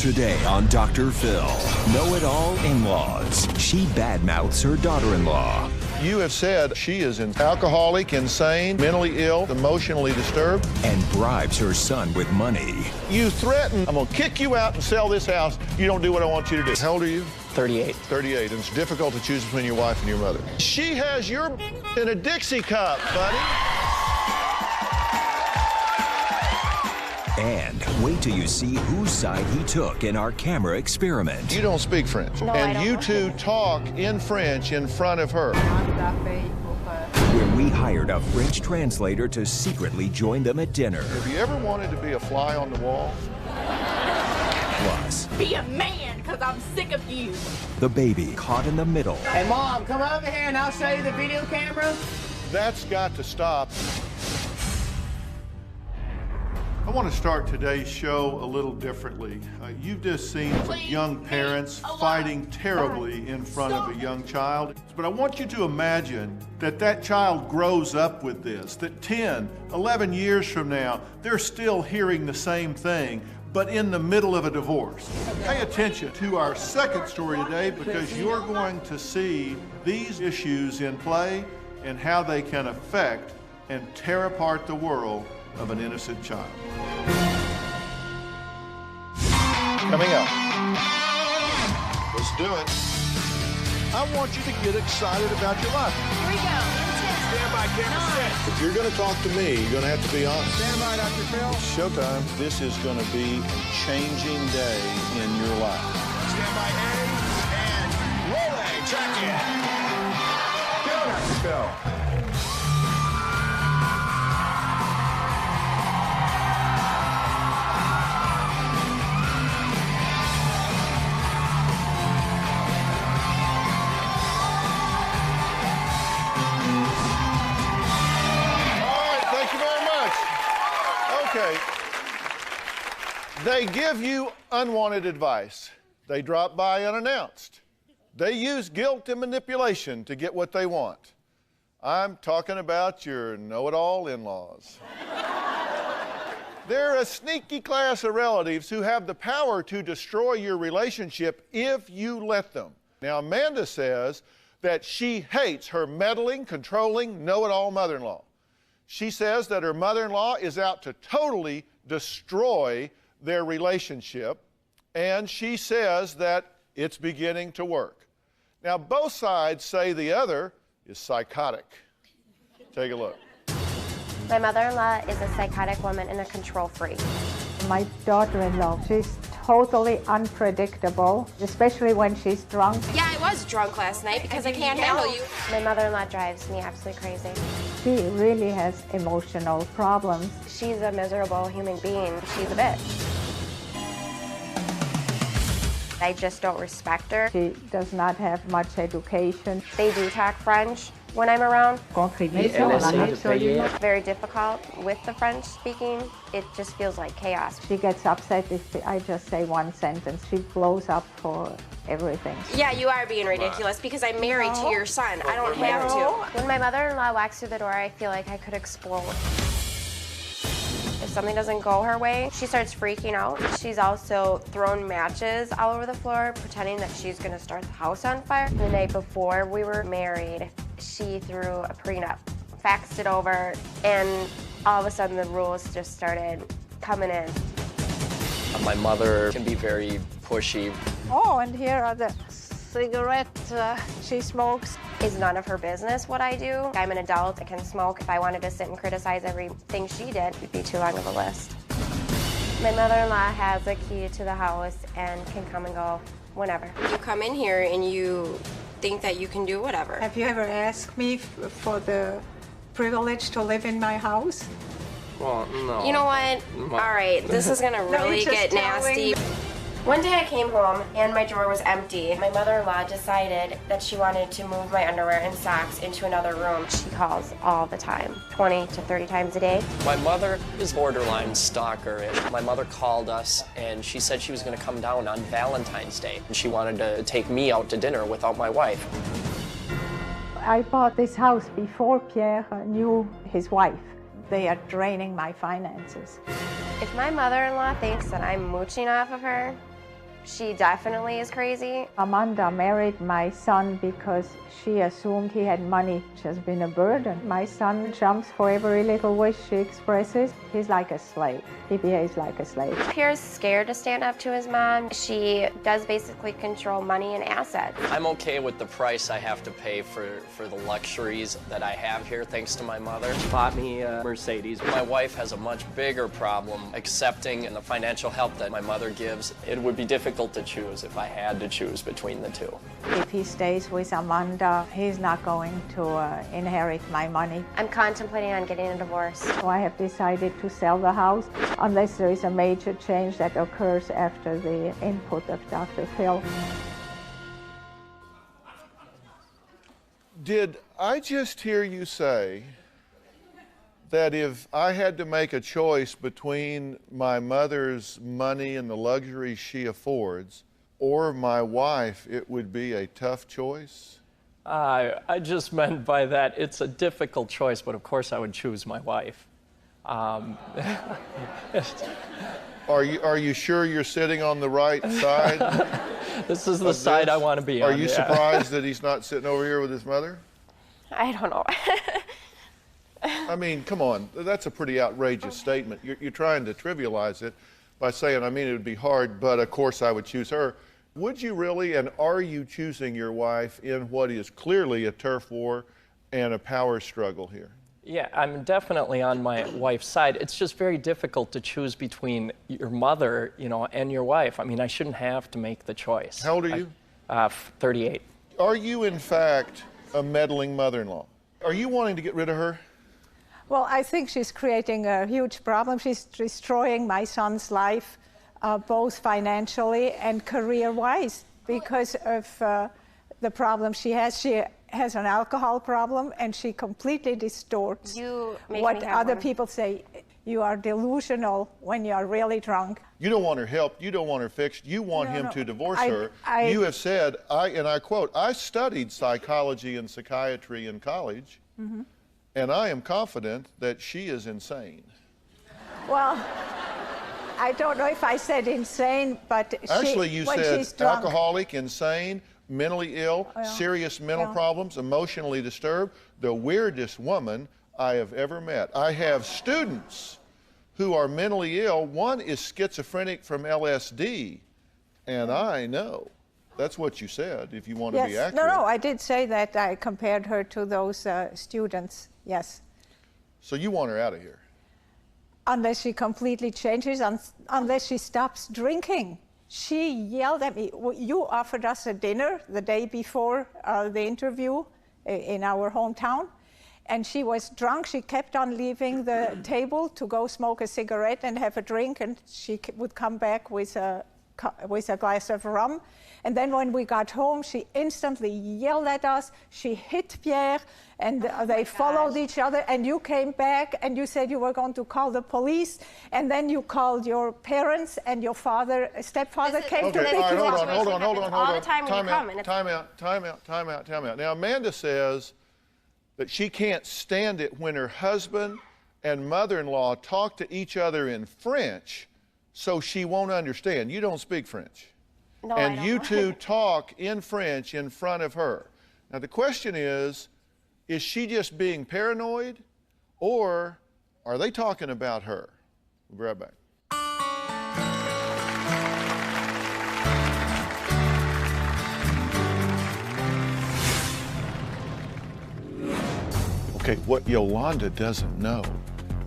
Today on Dr. Phil, know-it-all in-laws. She badmouths her daughter-in-law. You have said she is an alcoholic, insane, mentally ill, emotionally disturbed. And bribes her son with money. You threaten, I'm gonna kick you out and sell this house. You don't do what I want you to do. How old are you? 38. 38, and it's difficult to choose between your wife and your mother. She has your in a Dixie cup, buddy. And wait till you see whose side he took in our camera experiment. You don't speak French. No, I and don't you know. two talk in French in front of her. Where we hired a French translator to secretly join them at dinner. Have you ever wanted to be a fly on the wall? Plus, Be a man, because I'm sick of you. the baby caught in the middle. Hey, Mom, come over here and I'll show you the video camera. That's got to stop. I want to start today's show a little differently. You've just seen young parents fighting terribly in front of a young child. But I want you to imagine that that child grows up with this, that 10, 11 years from now, they're still hearing the same thing, but in the middle of a divorce. Pay attention to our second story today because you're going to see these issues in play and how they can affect and tear apart the world of an innocent child. Coming up. Let's do it. I want you to get excited about your life. Here we go. Stand by, camera set. If you're going to talk to me, you're going to have to be honest. Stand by, Dr. Phil. It's showtime. This is going to be a changing day in your life. Stand by, A, and roll A. Track it. Go, Dr. Phil. Okay. They give you unwanted advice. They drop by unannounced. They use guilt and manipulation to get what they want. I'm talking about your know-it-all in-laws. They're a sneaky class of relatives who have the power to destroy your relationship if you let them. Now, Amanda says that she hates her meddling, controlling, know-it-all mother-in-law. She says that her mother-in-law is out to totally destroy their relationship, and she says that it's beginning to work. Now, both sides say the other is psychotic. Take a look. My mother-in-law is a psychotic woman and a control freak. My daughter-in-law, she's totally unpredictable, especially when she's drunk. Yeah, I was drunk last night because I can't handle you. My mother-in-law drives me absolutely crazy. She really has emotional problems. She's a miserable human being. She's a bitch. I just don't respect her. She does not have much education. They do talk French when I'm around. NSA. Very difficult with the French speaking. It just feels like chaos. She gets upset if I just say one sentence. She blows up for everything. Yeah, you are being ridiculous because I'm married to your son. I don't have to. When my mother-in-law walks through the door, I feel like I could explode. If something doesn't go her way, she starts freaking out. She's also thrown matches all over the floor, pretending that she's gonna start the house on fire. The night before we were married, she threw a prenup, faxed it over, and all of a sudden the rules just started coming in. My mother can be very pushy. Oh, and here are the cigarettes she smokes. It's none of her business what I do. I'm an adult, I can smoke. If I wanted to sit and criticize everything she did, it'd be too long of a list. My mother-in-law has a key to the house and can come and go whenever. You come in here and you think that you can do whatever. Have you ever asked me for the privilege to live in my house? Well, no. You know what? All right, this is gonna really get nasty. One day I came home and my drawer was empty. My mother-in-law decided that she wanted to move my underwear and socks into another room. She calls all the time, 20 to 30 times a day. My mother is borderline stalker-ish. My mother called us and she said she was going to come down on Valentine's Day. And she wanted to take me out to dinner without my wife. I bought this house before Pierre knew his wife. They are draining my finances. If my mother-in-law thinks that I'm mooching off of her, She definitely is crazy. Amanda married my son because she assumed he had money. She has been a burden. My son jumps for every little wish she expresses. He's like a slave. He behaves like a slave. Pierre's scared to stand up to his mom. She does basically control money and assets. I'm okay with the price I have to pay for the luxuries that I have here, thanks to my mother. She bought me a Mercedes. My wife has a much bigger problem accepting the financial help that my mother gives. It would be difficult to choose if I had to choose between the two. If he stays with Amanda, he's not going to inherit my money. I'm contemplating on getting a divorce. So I have decided to sell the house unless there is a major change that occurs after the input of Dr. Phil. Did I just hear you say that if I had to make a choice between my mother's money and the luxuries she affords or my wife, it would be a tough choice? I just meant by that it's a difficult choice, but of course I would choose my wife. Are you sure you're sitting on the right side? This is the side I want to be on. Are you surprised that he's not sitting over here with his mother? I don't know. I mean, come on, that's a pretty outrageous statement. You're trying to trivialize it by saying, I mean, it would be hard, but of course I would choose her. Would you really, and are you choosing your wife in what is clearly a turf war and a power struggle here? Yeah, I'm definitely on my wife's side. It's just very difficult to choose between your mother, and your wife. I mean, I shouldn't have to make the choice. How old are you? 38. Are you, in fact, a meddling mother-in-law? Are you wanting to get rid of her? Well, I think she's creating a huge problem. She's destroying my son's life, both financially and career-wise, because of the problem she has. She has an alcohol problem, and she completely distorts what other people say. You are delusional when you are really drunk. You don't want her helped. You don't want her fixed. You want him to divorce her. You have said, and I quote, I studied psychology and psychiatry in college, and I am confident that she is insane. Well, I don't know if I said insane, but actually, you said alcoholic, insane, mentally ill, serious mental problems, emotionally disturbed, the weirdest woman I have ever met. I have students who are mentally ill. One is schizophrenic from LSD, and I know. That's what you said, if you want to be accurate. No, I did say that. I compared her to those students, yes. So you want her out of here? Unless she completely changes, unless she stops drinking. She yelled at me. You offered us a dinner the day before the interview in our hometown, and she was drunk. She kept on leaving the table to go smoke a cigarette and have a drink, and she would come back with a glass of rum. And then when we got home, she instantly yelled at us. She hit Pierre, and they followed each other. And you came back, and you said you were going to call the police. And then you called your parents, and your stepfather came to pick you up. Hold on. All the time when you come. Time out. Now, Amanda says that she can't stand it when her husband and mother-in-law talk to each other in French, so she won't understand. You don't speak French. No, and you two talk in French in front of her. Now the question is she just being paranoid, or are they talking about her? We'll be right back. Okay, what Yolanda doesn't know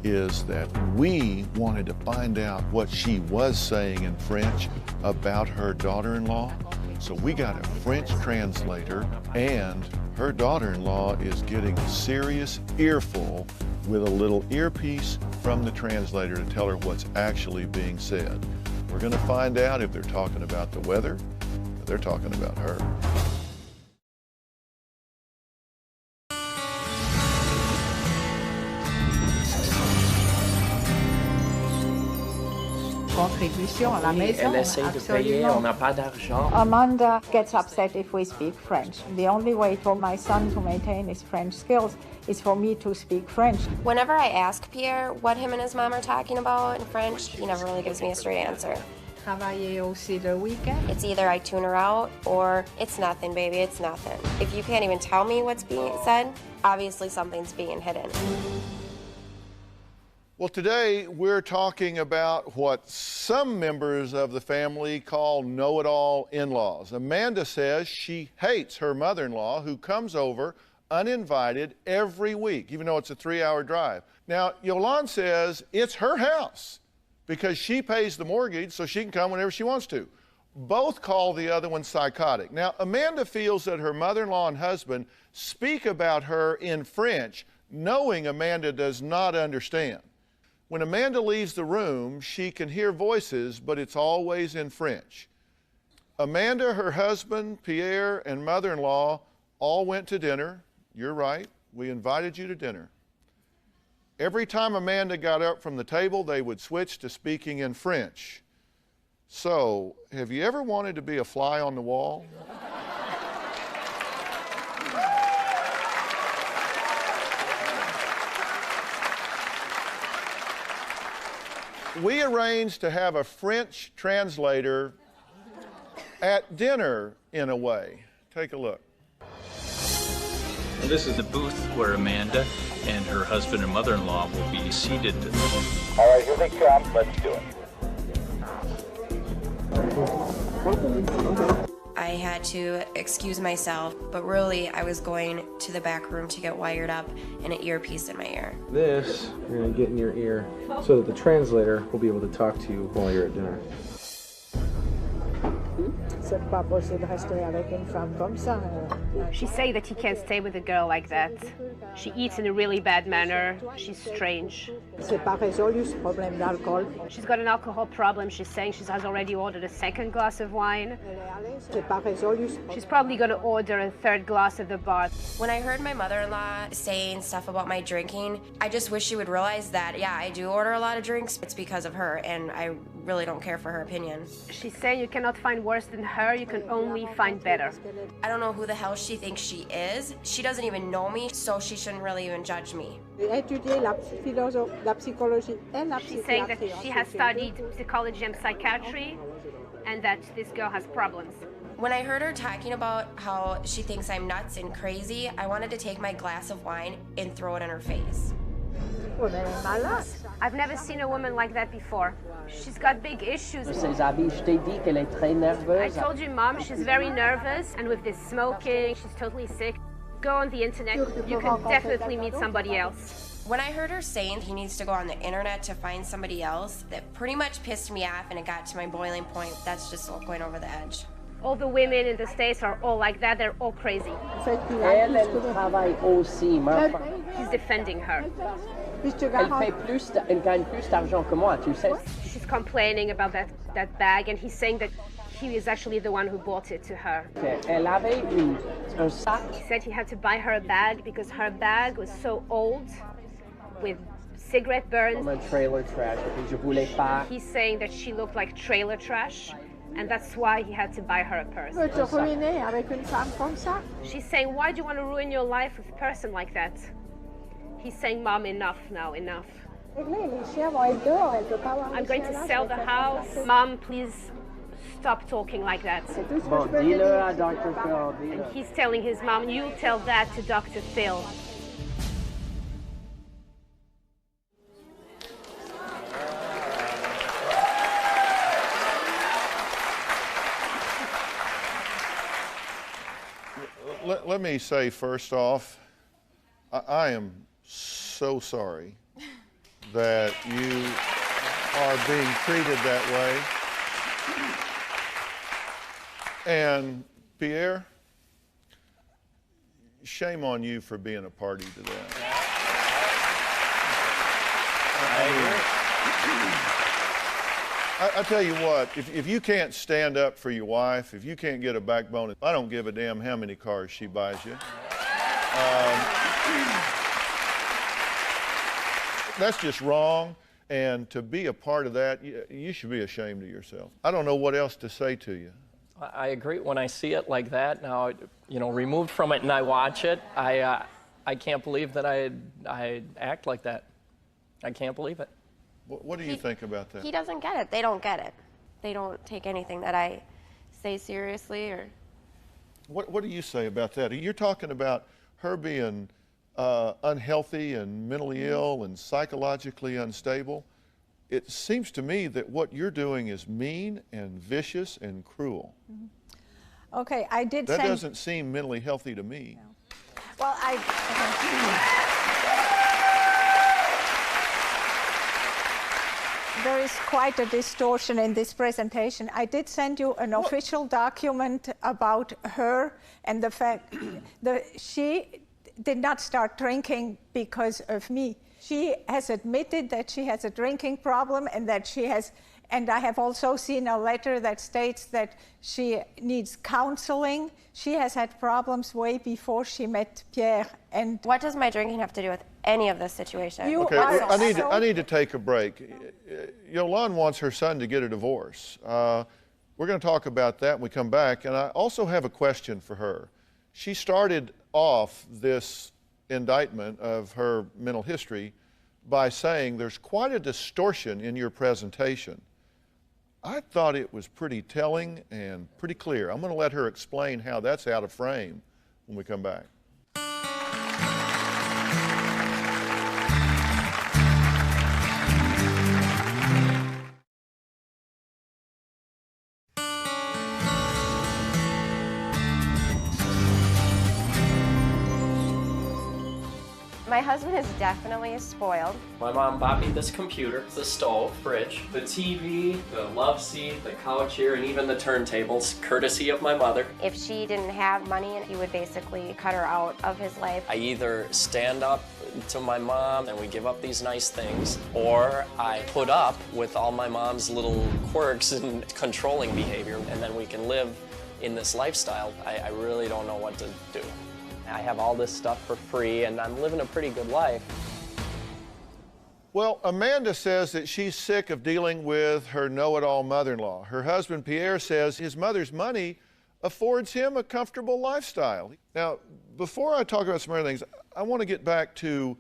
is that we wanted to find out what she was saying in French about her daughter-in-law. So we got a French translator, and her daughter-in-law is getting a serious earful with a little earpiece from the translator to tell her what's actually being said. We're gonna find out if they're talking about the weather or they're talking about her. Contribution à la maison. Elle essaye de payer, on n'a pas d'argent. Amanda gets upset if we speak French. The only way for my son to maintain his French skills is for me to speak French. Whenever I ask Pierre what him and his mom are talking about in French, he never really gives me a straight answer. travailler aussi le week-end. It's either I tune her out or it's nothing, baby, it's nothing. If you can't even tell me what's being said, obviously something's being hidden. Well, today we're talking about what some members of the family call know-it-all in-laws. Amanda says she hates her mother-in-law who comes over uninvited every week, even though it's a 3-hour drive. Now, Yolande says it's her house because she pays the mortgage so she can come whenever she wants to. Both call the other one psychotic. Now, Amanda feels that her mother-in-law and husband speak about her in French, knowing Amanda does not understand. When Amanda leaves the room, she can hear voices, but it's always in French. Amanda, her husband, Pierre, and mother-in-law all went to dinner. You're right, we invited you to dinner. Every time Amanda got up from the table, they would switch to speaking in French. So, have you ever wanted to be a fly on the wall? We arranged to have a French translator at dinner, in a way. Take a look. This is the booth where Amanda and her husband and mother-in-law will be seated. All right, here they come. Let's do it. I had to excuse myself, but really I was going to the back room to get wired up and an earpiece in my ear. This you're going to get in your ear so that the translator will be able to talk to you while you're at dinner. She say that he can't stay with a girl like that. She eats in a really bad manner. She's strange. She's got an alcohol problem. She's saying she has already ordered a second glass of wine. She's probably going to order a third glass of the bar. When I heard my mother-in-law saying stuff about my drinking, I just wish she would realize that, yeah, I do order a lot of drinks. It's because of her, and I really don't care for her opinion. She's saying you cannot find worse than her, you can only find better. I don't know who the hell she thinks she is. She doesn't even know me, so she shouldn't really even judge me. She's saying that she has studied psychology and psychiatry, and that this girl has problems. When I heard her talking about how she thinks I'm nuts and crazy, I wanted to take my glass of wine and throw it in her face. I've never seen a woman like that before. She's got big issues. I told you, Mom, she's very nervous, and with this smoking, she's totally sick. Go on the internet, you can definitely meet somebody else. When I heard her saying he needs to go on the internet to find somebody else, that pretty much pissed me off, and it got to my boiling point. That's just going over the edge. All the women in the States are all like that, they're all crazy. He's defending her. She's complaining about that bag, and he's saying that he is actually the one who bought it to her. He said he had to buy her a bag because her bag was so old, with cigarette burns. He's saying that she looked like trailer trash, and that's why he had to buy her a purse. She's saying, why do you want to ruin your life with a person like that? He's saying, Mom, enough now, enough. I'm going to sell the house. Mom, please stop talking like that. And he's telling his mom, you tell that to Dr. Phil. Let me say first off, I am so sorry that you are being treated that way. And Pierre, shame on you for being a party to that. I tell you what, if you can't stand up for your wife, if you can't get a backbone, I don't give a damn how many cars she buys you. That's just wrong, and to be a part of that, you should be ashamed of yourself. I don't know what else to say to you. I agree. When I see it like that, now, removed from it and I watch it, I can't believe that I act like that. I can't believe it. What do you think about that? He doesn't get it. They don't get it. they don't take anything that I say seriously. Or What do you say about that? You're talking about her being unhealthy and mentally ill and psychologically unstable. It seems to me that what you're doing is mean and vicious and cruel. Mm-hmm. Okay, I did that doesn't seem mentally healthy to me. No. Well, there is quite a distortion in this presentation. I did send you an official document about her and the fact that she did not start drinking because of me. She has admitted that she has a drinking problem and that she has, and I have also seen a letter that states that she needs counseling. She has had problems way before she met Pierre. And what does my drinking have to do with any of this situation? Okay, I need to take a break. Yolande wants her son to get a divorce. We're going to talk about that when we come back. And I also have a question for her. She started off this indictment of her mental history by saying there's quite a distortion in your presentation. I thought it was pretty telling and pretty clear. I'm going to let her explain how that's out of frame when we come back. My husband is definitely spoiled. My mom bought me this computer, the stove, fridge, the TV, the love seat, the couch here, and even the turntables, courtesy of my mother. If she didn't have money, he would basically cut her out of his life. I either stand up to my mom and we give up these nice things, or I put up with all my mom's little quirks and controlling behavior, and then we can live in this lifestyle. I really don't know what to do. I have all this stuff for free, and I'm living a pretty good life. Well, Amanda says that she's sick of dealing with her know-it-all mother-in-law. Her husband, Pierre, says his mother's money affords him a comfortable lifestyle. Now, before I talk about some other things, I want to get back to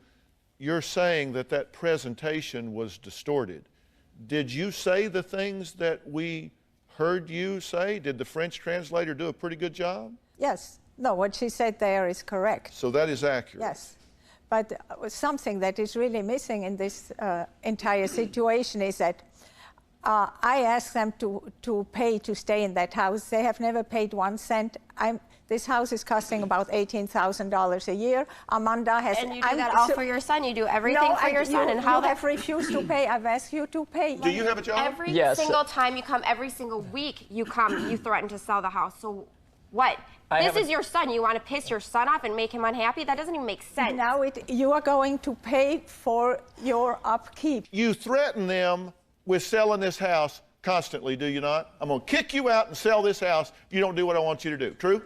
your saying that that presentation was distorted. Did you say the things that we heard you say? Did the French translator do a pretty good job? Yes. No, what she said there is correct. So that is accurate. Yes. But something that is really missing in this entire situation is that I asked them to pay to stay in that house. They have never paid 1 cent. This house is costing about $18,000 a year. Amanda has... And you do that all for your son? You do everything for your son? And how you have refused to pay. I've asked you to pay. Do you have a job? Every single time you come, every single week you come, you threaten to sell the house. So what? This is your son. You want to piss your son off and make him unhappy? That doesn't even make sense. Now you are going to pay for your upkeep. You threaten them with selling this house constantly, do you not? I'm going to kick you out and sell this house if you don't do what I want you to do. True?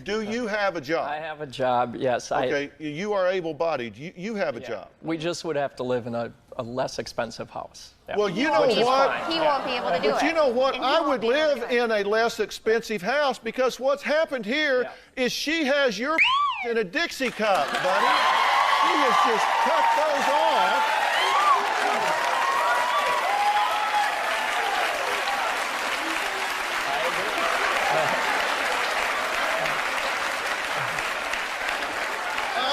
Do you have a job? I have a job, yes. Okay, you are able-bodied. You have a job. We just would have to live in a less expensive house. Yeah. Well, you know what? He won't be able to do it. But you know what? I would live in a less expensive house because what's happened here is she has your in a Dixie cup, buddy. She has just cut those off.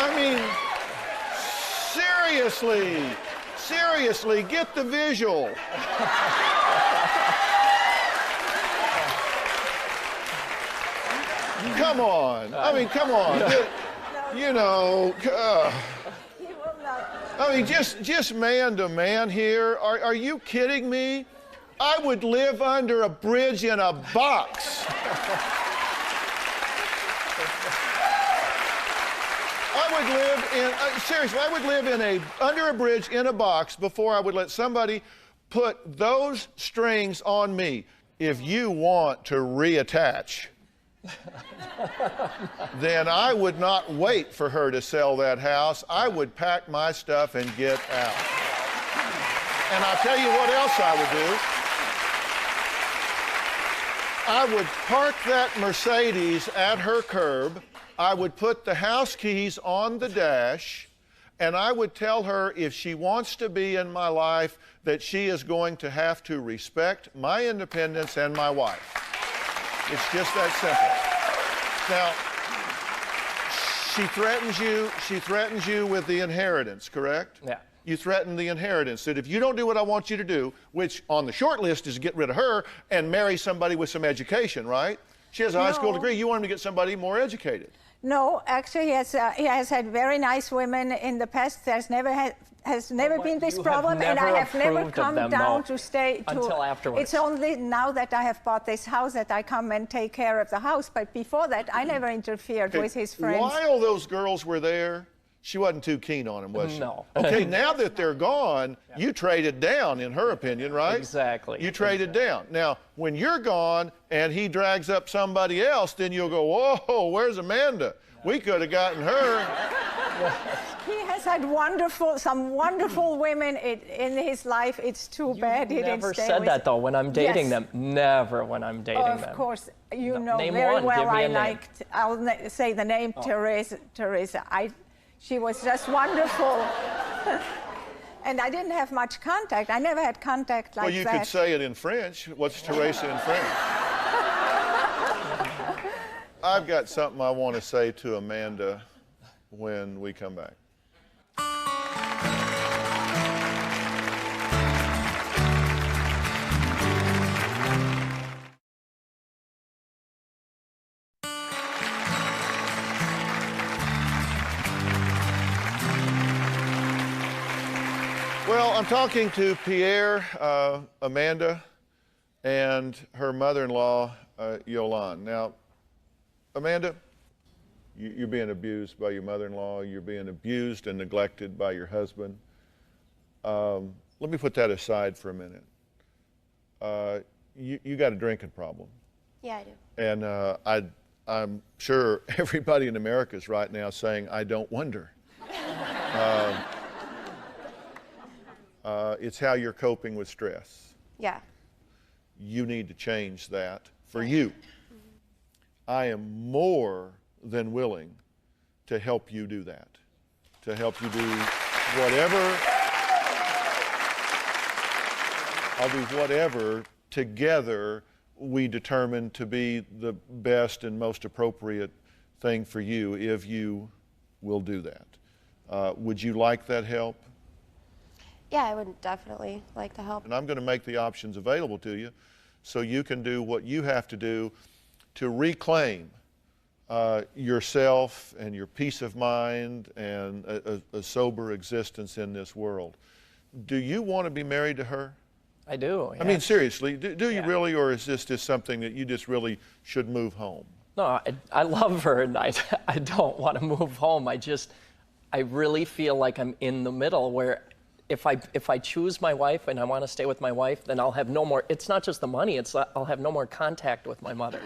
I mean, seriously, get the visual. Come on. I mean, come on. You know, I mean, just man to man here. Are you kidding me? I would live under a bridge in a box. I would live under a bridge in a box before I would let somebody put those strings on me. If you want to reattach, then I would not wait for her to sell that house. I would pack my stuff and get out. And I'll tell you what else I would do. I would park that Mercedes at her curb. I would put the house keys on the dash, And I would tell her if she wants to be in my life that she is going to have to respect my independence and my wife. It's just that simple. Now, she threatens you with the inheritance, correct? Yeah. You threaten the inheritance, that if you don't do what I want you to do, which on the short list is get rid of her and marry somebody with some education, right? She has a high school degree. You want him to get somebody more educated. No, actually, he has had very nice women in the past. There's never been this problem, and I have never come down to stay until afterwards. It's only now that I have bought this house that I come and take care of the house. But before that, I never interfered with his friends. While those girls were there, she wasn't too keen on him, was she? No. Okay, now that they're gone, you traded down, in her opinion, right? Exactly. You traded down. Now, when you're gone and he drags up somebody else, then you'll go, whoa, where's Amanda? We could have gotten her. He has had some wonderful women in his life. It's too bad he didn't stay with. Never said that, though, when I'm dating them. Never when I'm dating them. Of course. You know Name very one. well Give me I a name. liked, I'll say the name, Teresa. She was just wonderful. And I didn't have much contact. I never had contact like that. Well, you could say it in French. What's Teresa in French? I've got something I want to say to Amanda when we come back. Well, I'm talking to Pierre, Amanda, and her mother-in-law, Yolande. Now, Amanda, you're being abused by your mother-in-law. You're being abused and neglected by your husband. Let me put that aside for a minute. You got a drinking problem. Yeah, I do. And I'm sure everybody in America is right now saying, I don't wonder. It's how you're coping with stress. Yeah. You need to change that for you. I am more than willing to help you do that, to help you do whatever. I'll do whatever together we determine to be the best and most appropriate thing for you if you will do that. Would you like that help? Yeah, I would definitely like the help. And I'm going to make the options available to you so you can do what you have to do to reclaim yourself and your peace of mind and a sober existence in this world. Do you want to be married to her? I do. Yeah. I mean, seriously, do you really, or is this just something that you just really should move home? No, I love her, and I don't want to move home. I really feel like I'm in the middle where if I choose my wife and I want to stay with my wife, then I'll have no more, it's not just the money, I'll have no more contact with my mother.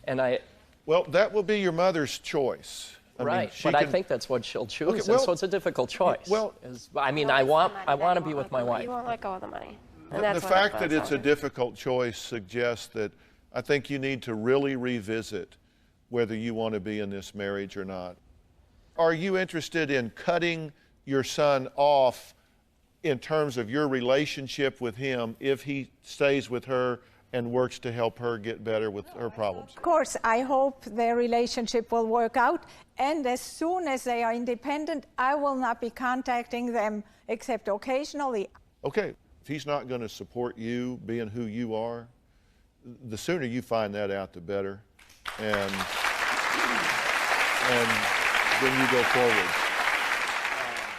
And well, that will be your mother's choice. I think that's what she'll choose, okay, well, and so it's a difficult choice. Well, I want to be with my wife. You won't let go of the money. The fact that it's a difficult choice suggests that I think you need to really revisit whether you want to be in this marriage or not. Are you interested in cutting your son off in terms of your relationship with him if he stays with her and works to help her get better with her problems? Of course, I hope their relationship will work out, and as soon as they are independent, I will not be contacting them except occasionally. Okay, if he's not going to support you being who you are, the sooner you find that out, the better, and then you go forward.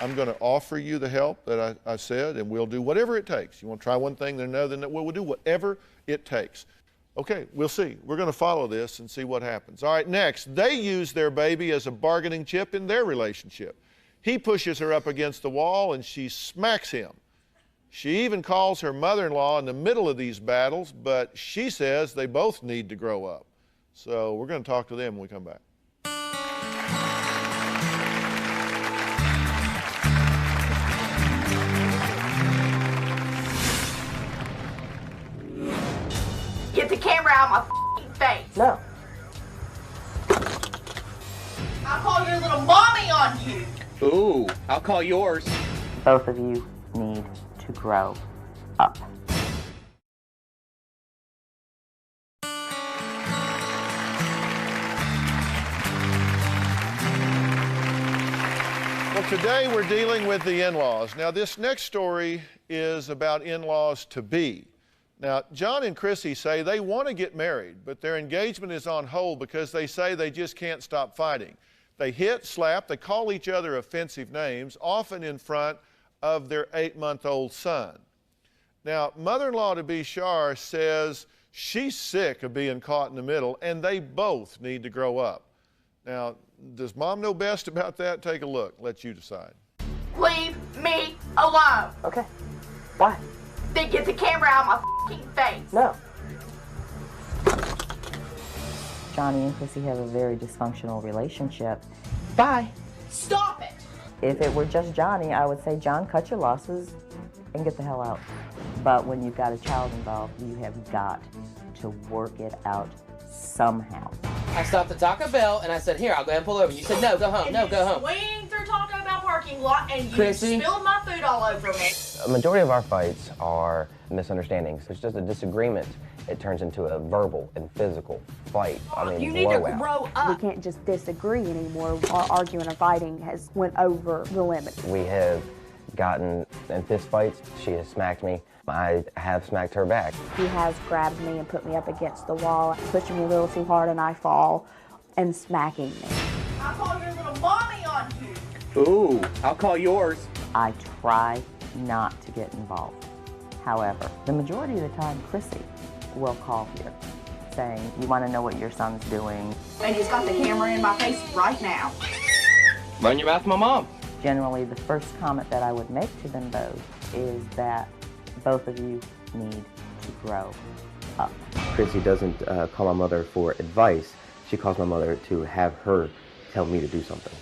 I'm going to offer you the help that I said, and we'll do whatever it takes. You want to try one thing, then another, then we'll do whatever it takes. Okay, we'll see. We're going to follow this and see what happens. All right, next, they use their baby as a bargaining chip in their relationship. He pushes her up against the wall, and she smacks him. She even calls her mother-in-law in the middle of these battles, but she says they both need to grow up. So we're going to talk to them when we come back. Get the camera out of my face. No. I'll call your little mommy on you. Ooh, I'll call yours. Both of you need to grow up. Well, today we're dealing with the in-laws. Now, this next story is about in-laws to be. Now, John and Chrissy say they want to get married, but their engagement is on hold because they say they just can't stop fighting. They hit, slap, they call each other offensive names, often in front of their 8-month-old son. Now, mother-in-law-to-be Shar says she's sick of being caught in the middle, and they both need to grow up. Now, does mom know best about that? Take a look. Let you decide. Leave me alone. Okay. Why? Then get the camera out of my f***ing face. No. Johnny and Chrissy have a very dysfunctional relationship. Bye. Stop it. If it were just Johnny, I would say, John, cut your losses and get the hell out. But when you've got a child involved, you have got to work it out somehow. I stopped at Taco Bell and I said, here, I'll go ahead and pull over. You said, no, go home, And no, go home. Swing through Taco Bell parking lot and you Chrissy? spilled my food all over me. A majority of our fights are misunderstandings. It's just a disagreement. It turns into a verbal and physical fight. You need to blowout. grow up. We can't just disagree anymore. Our arguing and fighting has went over the limit. We have gotten in fist fights. She has smacked me. I have smacked her back. He has grabbed me and put me up against the wall, pushing me a little too hard and I fall, and smacking me. I call your little mommy on you. Ooh, I'll call yours. I try not to get involved. However, the majority of the time, Chrissy will call here saying, you want to know what your son's doing. And he's got the camera in my face right now. Run your mouth to my mom. Generally, the first comment that I would make to them both is that both of you need to grow up. Chrissy doesn't call my mother for advice. She calls my mother to have her tell me to do something.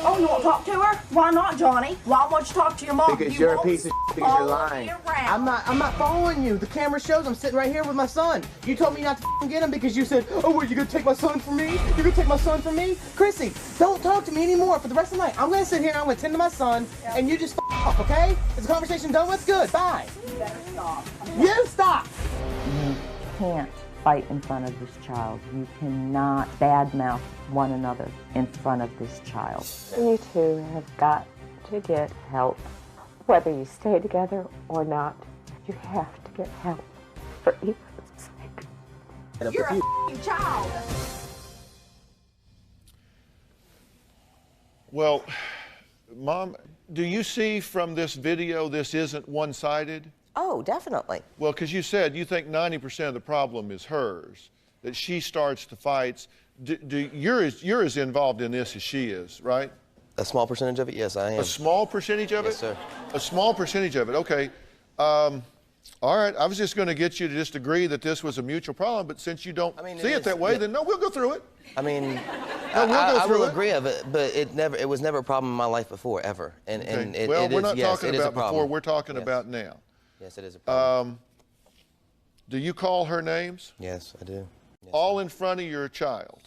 Oh, you won't talk to her? Why not, Johnny? Why won't you talk to your mom? Because you're a piece of shit, because you're lying. I'm not following you. The camera shows I'm sitting right here with my son. You told me not to get him because you said, oh, what, you gonna take my son from me? You're gonna take my son from me? Chrissy, don't talk to me anymore for the rest of the night. I'm gonna sit here and I'm gonna tend to my son, and you just off, okay? Is the conversation done with? Good, bye. You better stop. You stop. You can't fight in front of this child. You cannot badmouth one another in front of this child. You two have got to get help. Whether you stay together or not, you have to get help for each other's sake. You're a f***ing child. Well, Mom, do you see from this video this isn't one-sided? Oh, definitely. Well, because you said you think 90% of the problem is hers, that she starts the fights. You're as involved in this as she is, right? A small percentage of it, yes, I am. A small percentage of it? Yes, sir. A small percentage of it, okay. All right, I was just going to get you to just agree that this was a mutual problem, but since you don't see it that way, then no, we'll go through it. I mean, No, we'll go I through will it. agree of it, but it was never a problem in my life before, ever. And Okay. it, Well, it we're is, not yes, talking it is a about before, problem. we're talking Yes. about now. Yes, it is a problem. Do you call her names? Yes, I do. Yes, all in front of your child?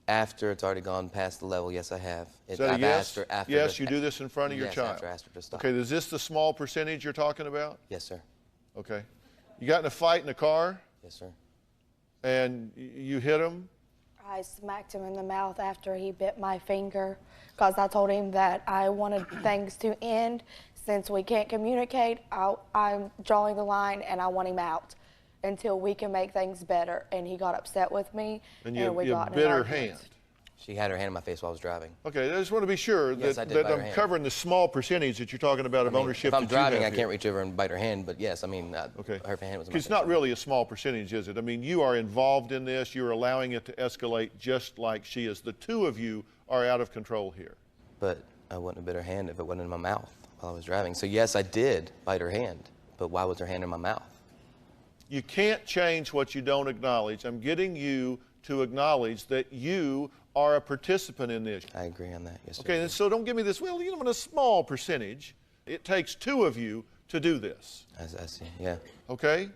After it's already gone past the level, yes, I have. Is that a I've yes? asked her after Yes, the- you do this in front of your yes, child? after I asked her to stop. Okay, is this the small percentage you're talking about? Yes, sir. Okay. You got in a fight in a car? Yes, sir. And you hit him? I smacked him in the mouth after he bit my finger because I told him that I wanted things to end. Since we can't communicate, I'm drawing the line and I want him out until we can make things better. And he got upset with me, And we got in an bit her argument. hand? She had her hand in my face while I was driving. Okay, I just want to be sure Yes, that, I did that bite her I'm hand. covering the small percentage that you're talking about of I mean, ownership if I'm that you driving, have I here. can't reach over and bite her hand, but yes, I mean, Okay. her hand was in my It's face. not really a small percentage, is it? I mean, you are involved in this. You're allowing it to escalate just like she is. The two of you are out of control here. But I wouldn't have bit her hand if it wasn't in my mouth while I was driving. So yes, I did bite her hand, but why was her hand in my mouth? You can't change what you don't acknowledge. I'm getting you to acknowledge that you are a participant in this. I agree on that, yes, sir. Okay, and so don't give me this, well, you know, in a small percentage, it takes two of you to do this. I see, yeah. Okay?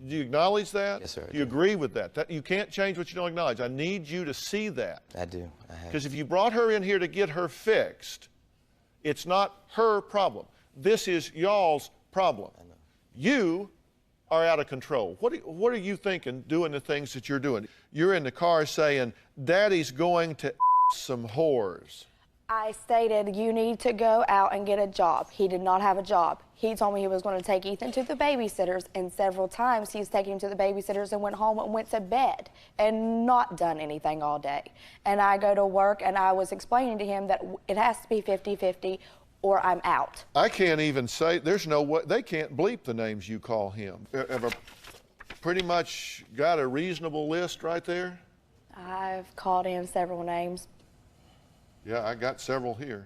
Do you acknowledge that? Yes, sir, I Do you agree with that? You can't change what you don't acknowledge. I need you to see that. I do. I have. Because if you brought her in here to get her fixed, It's not her problem. This is y'all's problem. You are out of control. What are you thinking doing the things that you're doing? You're in the car saying, Daddy's going to some whores. I stated, you need to go out and get a job. He did not have a job. He told me he was going to take Ethan to the babysitters, and several times he's taken him to the babysitters and went home and went to bed and not done anything all day. And I go to work, and I was explaining to him that it has to be 50-50 or I'm out. I can't even say, there's no way, they can't bleep the names you call him. Have I pretty much got a reasonable list right there? I've called him several names. Yeah, I got several here.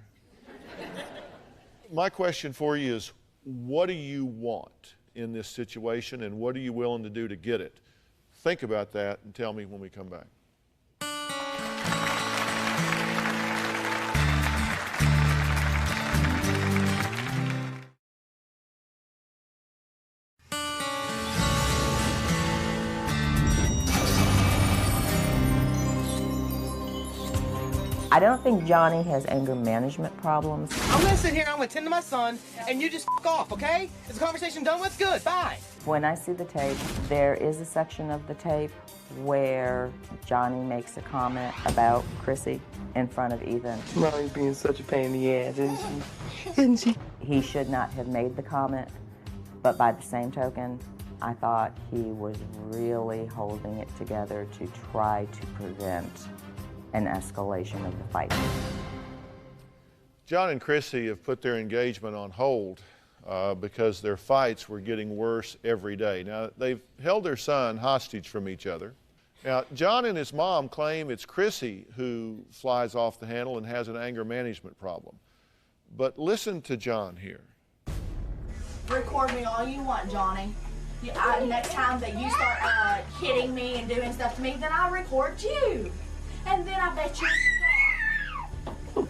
My question for you is, what do you want in this situation, and what are you willing to do to get it? Think about that and tell me when we come back. I don't think Johnny has anger management problems. I'm gonna sit here, I'm gonna tend to my son, and you just f off, okay? Is the conversation done with? Good, bye. When I see the tape, there is a section of the tape where Johnny makes a comment about Chrissy in front of Ethan. Mommy's being such a pain in the ass, isn't she? Isn't she? He should not have made the comment, but by the same token, I thought he was really holding it together to try to prevent an escalation of the fight. John and Chrissy have put their engagement on hold because their fights were getting worse every day. Now, they've held their son hostage from each other. Now, John and his mom claim it's Chrissy who flies off the handle and has an anger management problem. But listen to John here. Record me all you want, Johnny. Next time that you start hitting me and doing stuff to me, then I'll record you. And then I bet you.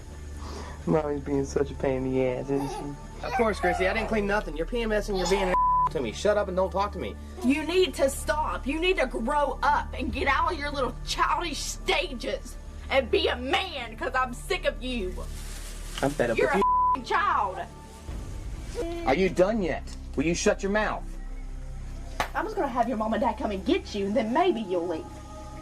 Mommy's being such a pain in the ass, isn't she? Of course, Chrissy, I didn't clean nothing. You're PMSing, you're being an to me. Shut up and don't talk to me. You need to stop. You need to grow up and get out of your little childish stages and be a man, because I'm sick of you. I'm fed up You're with a child. Are you done yet? Will you shut your mouth? I'm just going to have your mom and dad come and get you, and then maybe you'll leave.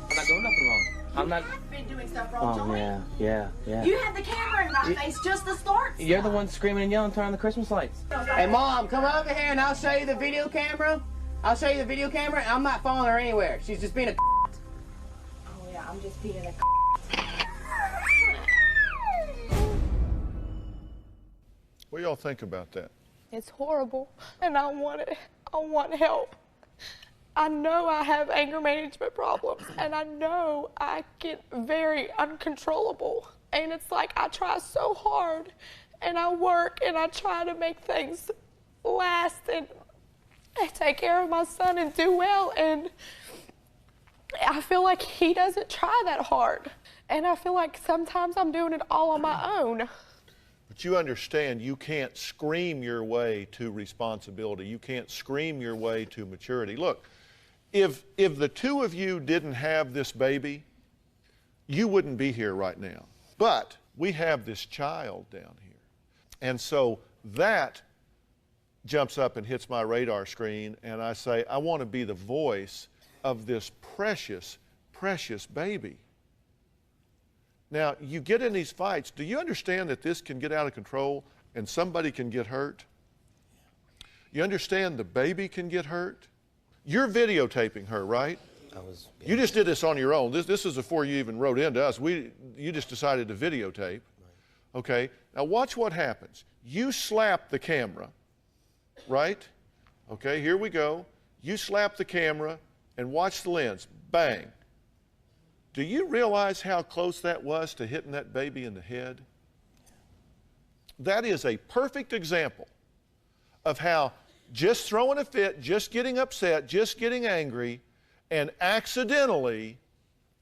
I'm not doing nothing wrong. I'm not. You've been doing stuff wrong, Johnny. Yeah. You had the camera in my face just to start. You're the one screaming and yelling, turn on the Christmas lights. Hey, Mom, come over here and I'll show you the video camera. I'll show you the video camera, and I'm not following her anywhere. She's just being a. Oh, yeah, I'm just being a. What do y'all think about that? It's horrible, and I want help. I know I have anger management problems, and I know I get very uncontrollable. And it's like I try so hard, and I work, and I try to make things last, and I take care of my son and do well, and I feel like he doesn't try that hard. And I feel like sometimes I'm doing it all on my own. But you understand you can't scream your way to responsibility. You can't scream your way to maturity. Look, if the two of you didn't have this baby, you wouldn't be here right now. But we have this child down here. And so that jumps up and hits my radar screen, and I say, I want to be the voice of this precious, precious baby. Now, you get in these fights. Do you understand that this can get out of control and somebody can get hurt? You understand the baby can get hurt? You're videotaping her, right? I was. Yeah. You just did this on your own. This is before you even wrote into us. You just decided to videotape. Right. Okay? Now watch what happens. You slap the camera, right? Okay, here we go. You slap the camera and watch the lens. Bang. Do you realize how close that was to hitting that baby in the head? That is a perfect example of how just throwing a fit, just getting upset, just getting angry, and accidentally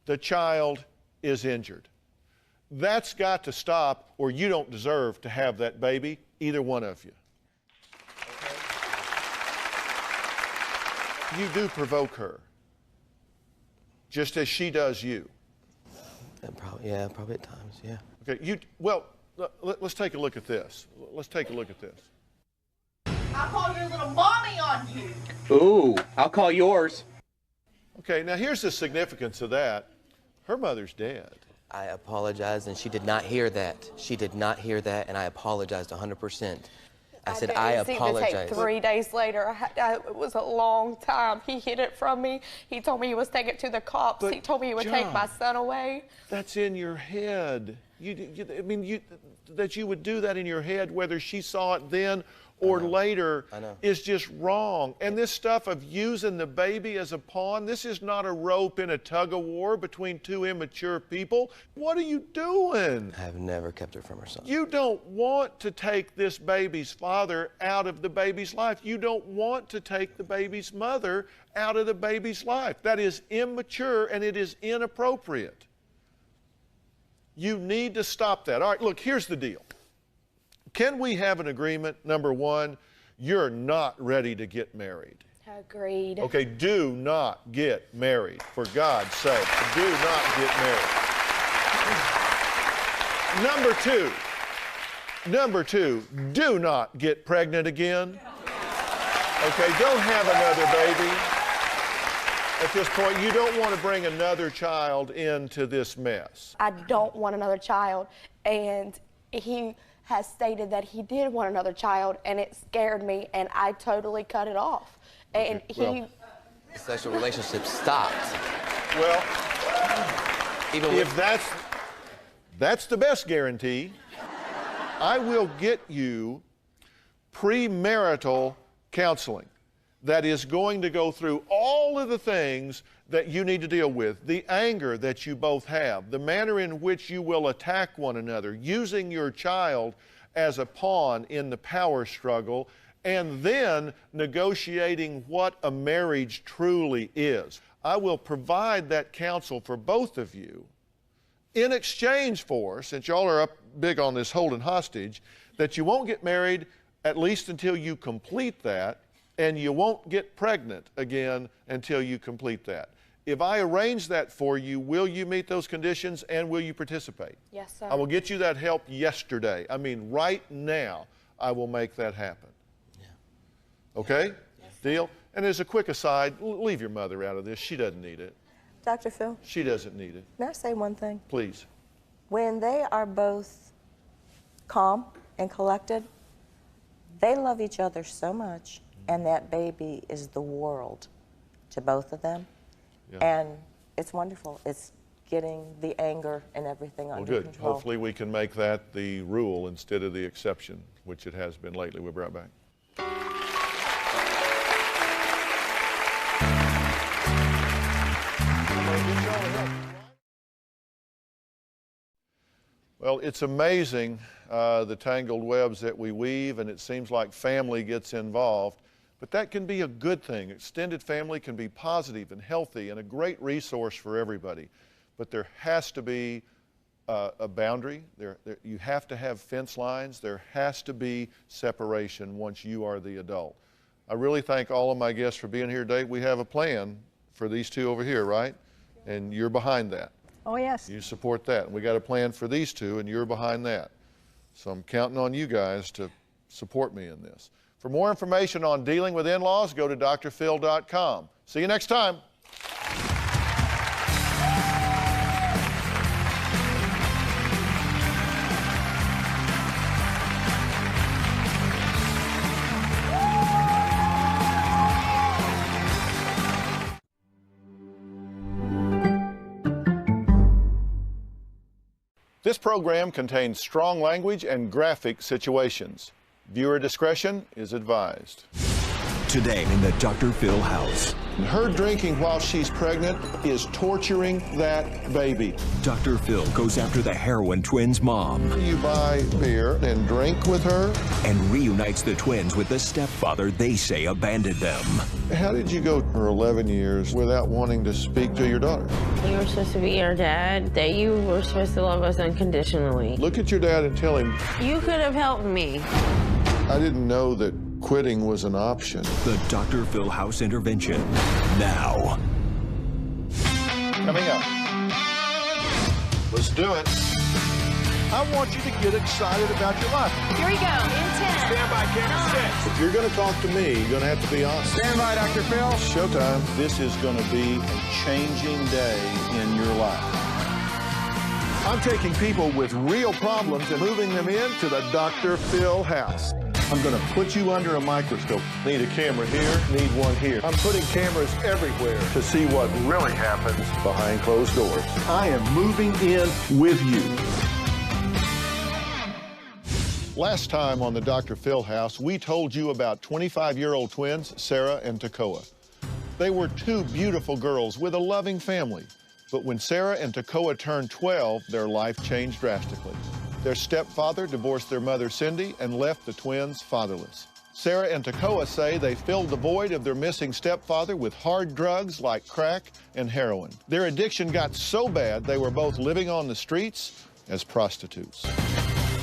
the child is injured. That's got to stop, or you don't deserve to have that baby, either one of you. Okay. You do provoke her, just as she does you. Probably at times, yeah. Okay, well, let's take a look at this. Let's take a look at this. I'll call your little mommy on you. Ooh, I'll call yours. Okay, now here's the significance of that. Her mother's dead. I apologized, and she did not hear that. She did not hear that, and I apologized 100%. I said, I apologize. It took 3 days later. It was a long time. He hid it from me. He told me he was taking it to the cops. But he told me he would take my son away. That's in your head. I mean, that you would do that in your head, whether she saw it then or later, is just wrong. And this stuff of using the baby as a pawn, this is not a rope in a tug-of-war between two immature people. What are you doing? I have never kept her from her son. You don't want to take this baby's father out of the baby's life. You don't want to take the baby's mother out of the baby's life. That is immature and it is inappropriate. You need to stop that. All right, look, here's the deal. Can we have an agreement? Number one, you're not ready to get married. Agreed. Okay, do not get married. For God's sake, do not get married. Number two, do not get pregnant again. Okay, don't have another baby. At this point, you don't want to bring another child into this mess. I don't want another child, and he has stated that he did want another child, and it scared me, and I totally cut it off. And the sexual relationship stopped. Well, if that's the best guarantee, I will get you premarital counseling that is going to go through all of the things that you need to deal with, the anger that you both have, the manner in which you will attack one another, using your child as a pawn in the power struggle, and then negotiating what a marriage truly is. I will provide that counsel for both of you in exchange for, since y'all are up big on this holding hostage, that you won't get married at least until you complete that, and you won't get pregnant again until you complete that. If I arrange that for you, will you meet those conditions and will you participate? Yes, sir. I will get you that help yesterday. I mean, right now, I will make that happen. Yeah. Okay? Yes, deal? And as a quick aside, leave your mother out of this. She doesn't need it. Dr. Phil? She doesn't need it. May I say one thing? Please. When they are both calm and collected, they love each other so much, and that baby is the world to both of them. Yeah. And it's wonderful. It's getting the anger and everything under control. Hopefully we can make that the rule instead of the exception, which it has been lately. We'll be right back. Well, it's amazing the tangled webs that we weave, and it seems like family gets involved. But that can be a good thing. Extended family can be positive and healthy and a great resource for everybody. But there has to be a boundary. You have to have fence lines. There has to be separation once you are the adult. I really thank all of my guests for being here today. We have a plan for these two over here, right? And you're behind that. Oh, yes. You support that. And we got a plan for these two, and you're behind that. So I'm counting on you guys to support me in this. For more information on dealing with in-laws, go to drphil.com. See you next time. This program contains strong language and graphic situations. Viewer discretion is advised. Today in the Dr. Phil house. Her drinking while she's pregnant is torturing that baby. Dr. Phil goes after the heroin twins' mom. You buy beer and drink with her. And reunites the twins with the stepfather they say abandoned them. How did you go for 11 years without wanting to speak to your daughter? You were supposed to be our dad, that you were supposed to love us unconditionally. Look at your dad and tell him, you could have helped me. I didn't know that quitting was an option. The Dr. Phil House intervention, now. Coming up. Let's do it. I want you to get excited about your life. Here we go, in 10. Stand by, camera 6. If you're going to talk to me, you're going to have to be honest. Stand by, Dr. Phil. Showtime. This is going to be a changing day in your life. I'm taking people with real problems and moving them into the Dr. Phil house. I'm going to put you under a microscope. Need a camera here, need one here. I'm putting cameras everywhere to see what really happens behind closed doors. I am moving in with you. Last time on the Dr. Phil house, we told you about 25-year-old twins, Sarah and Tekoa. They were two beautiful girls with a loving family. But when Sarah and Tekoa turned 12, their life changed drastically. Their stepfather divorced their mother, Cindy, and left the twins fatherless. Sarah and Tekoa say they filled the void of their missing stepfather with hard drugs like crack and heroin. Their addiction got so bad they were both living on the streets as prostitutes.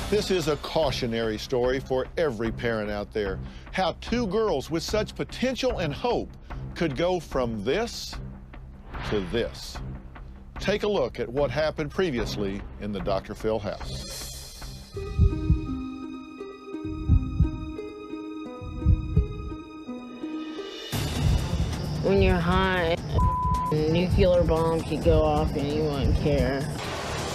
This is a cautionary story for every parent out there. How two girls with such potential and hope could go from this to this. Take a look at what happened previously in the Dr. Phil house. When you're high, a nuclear bomb could go off and you wouldn't care.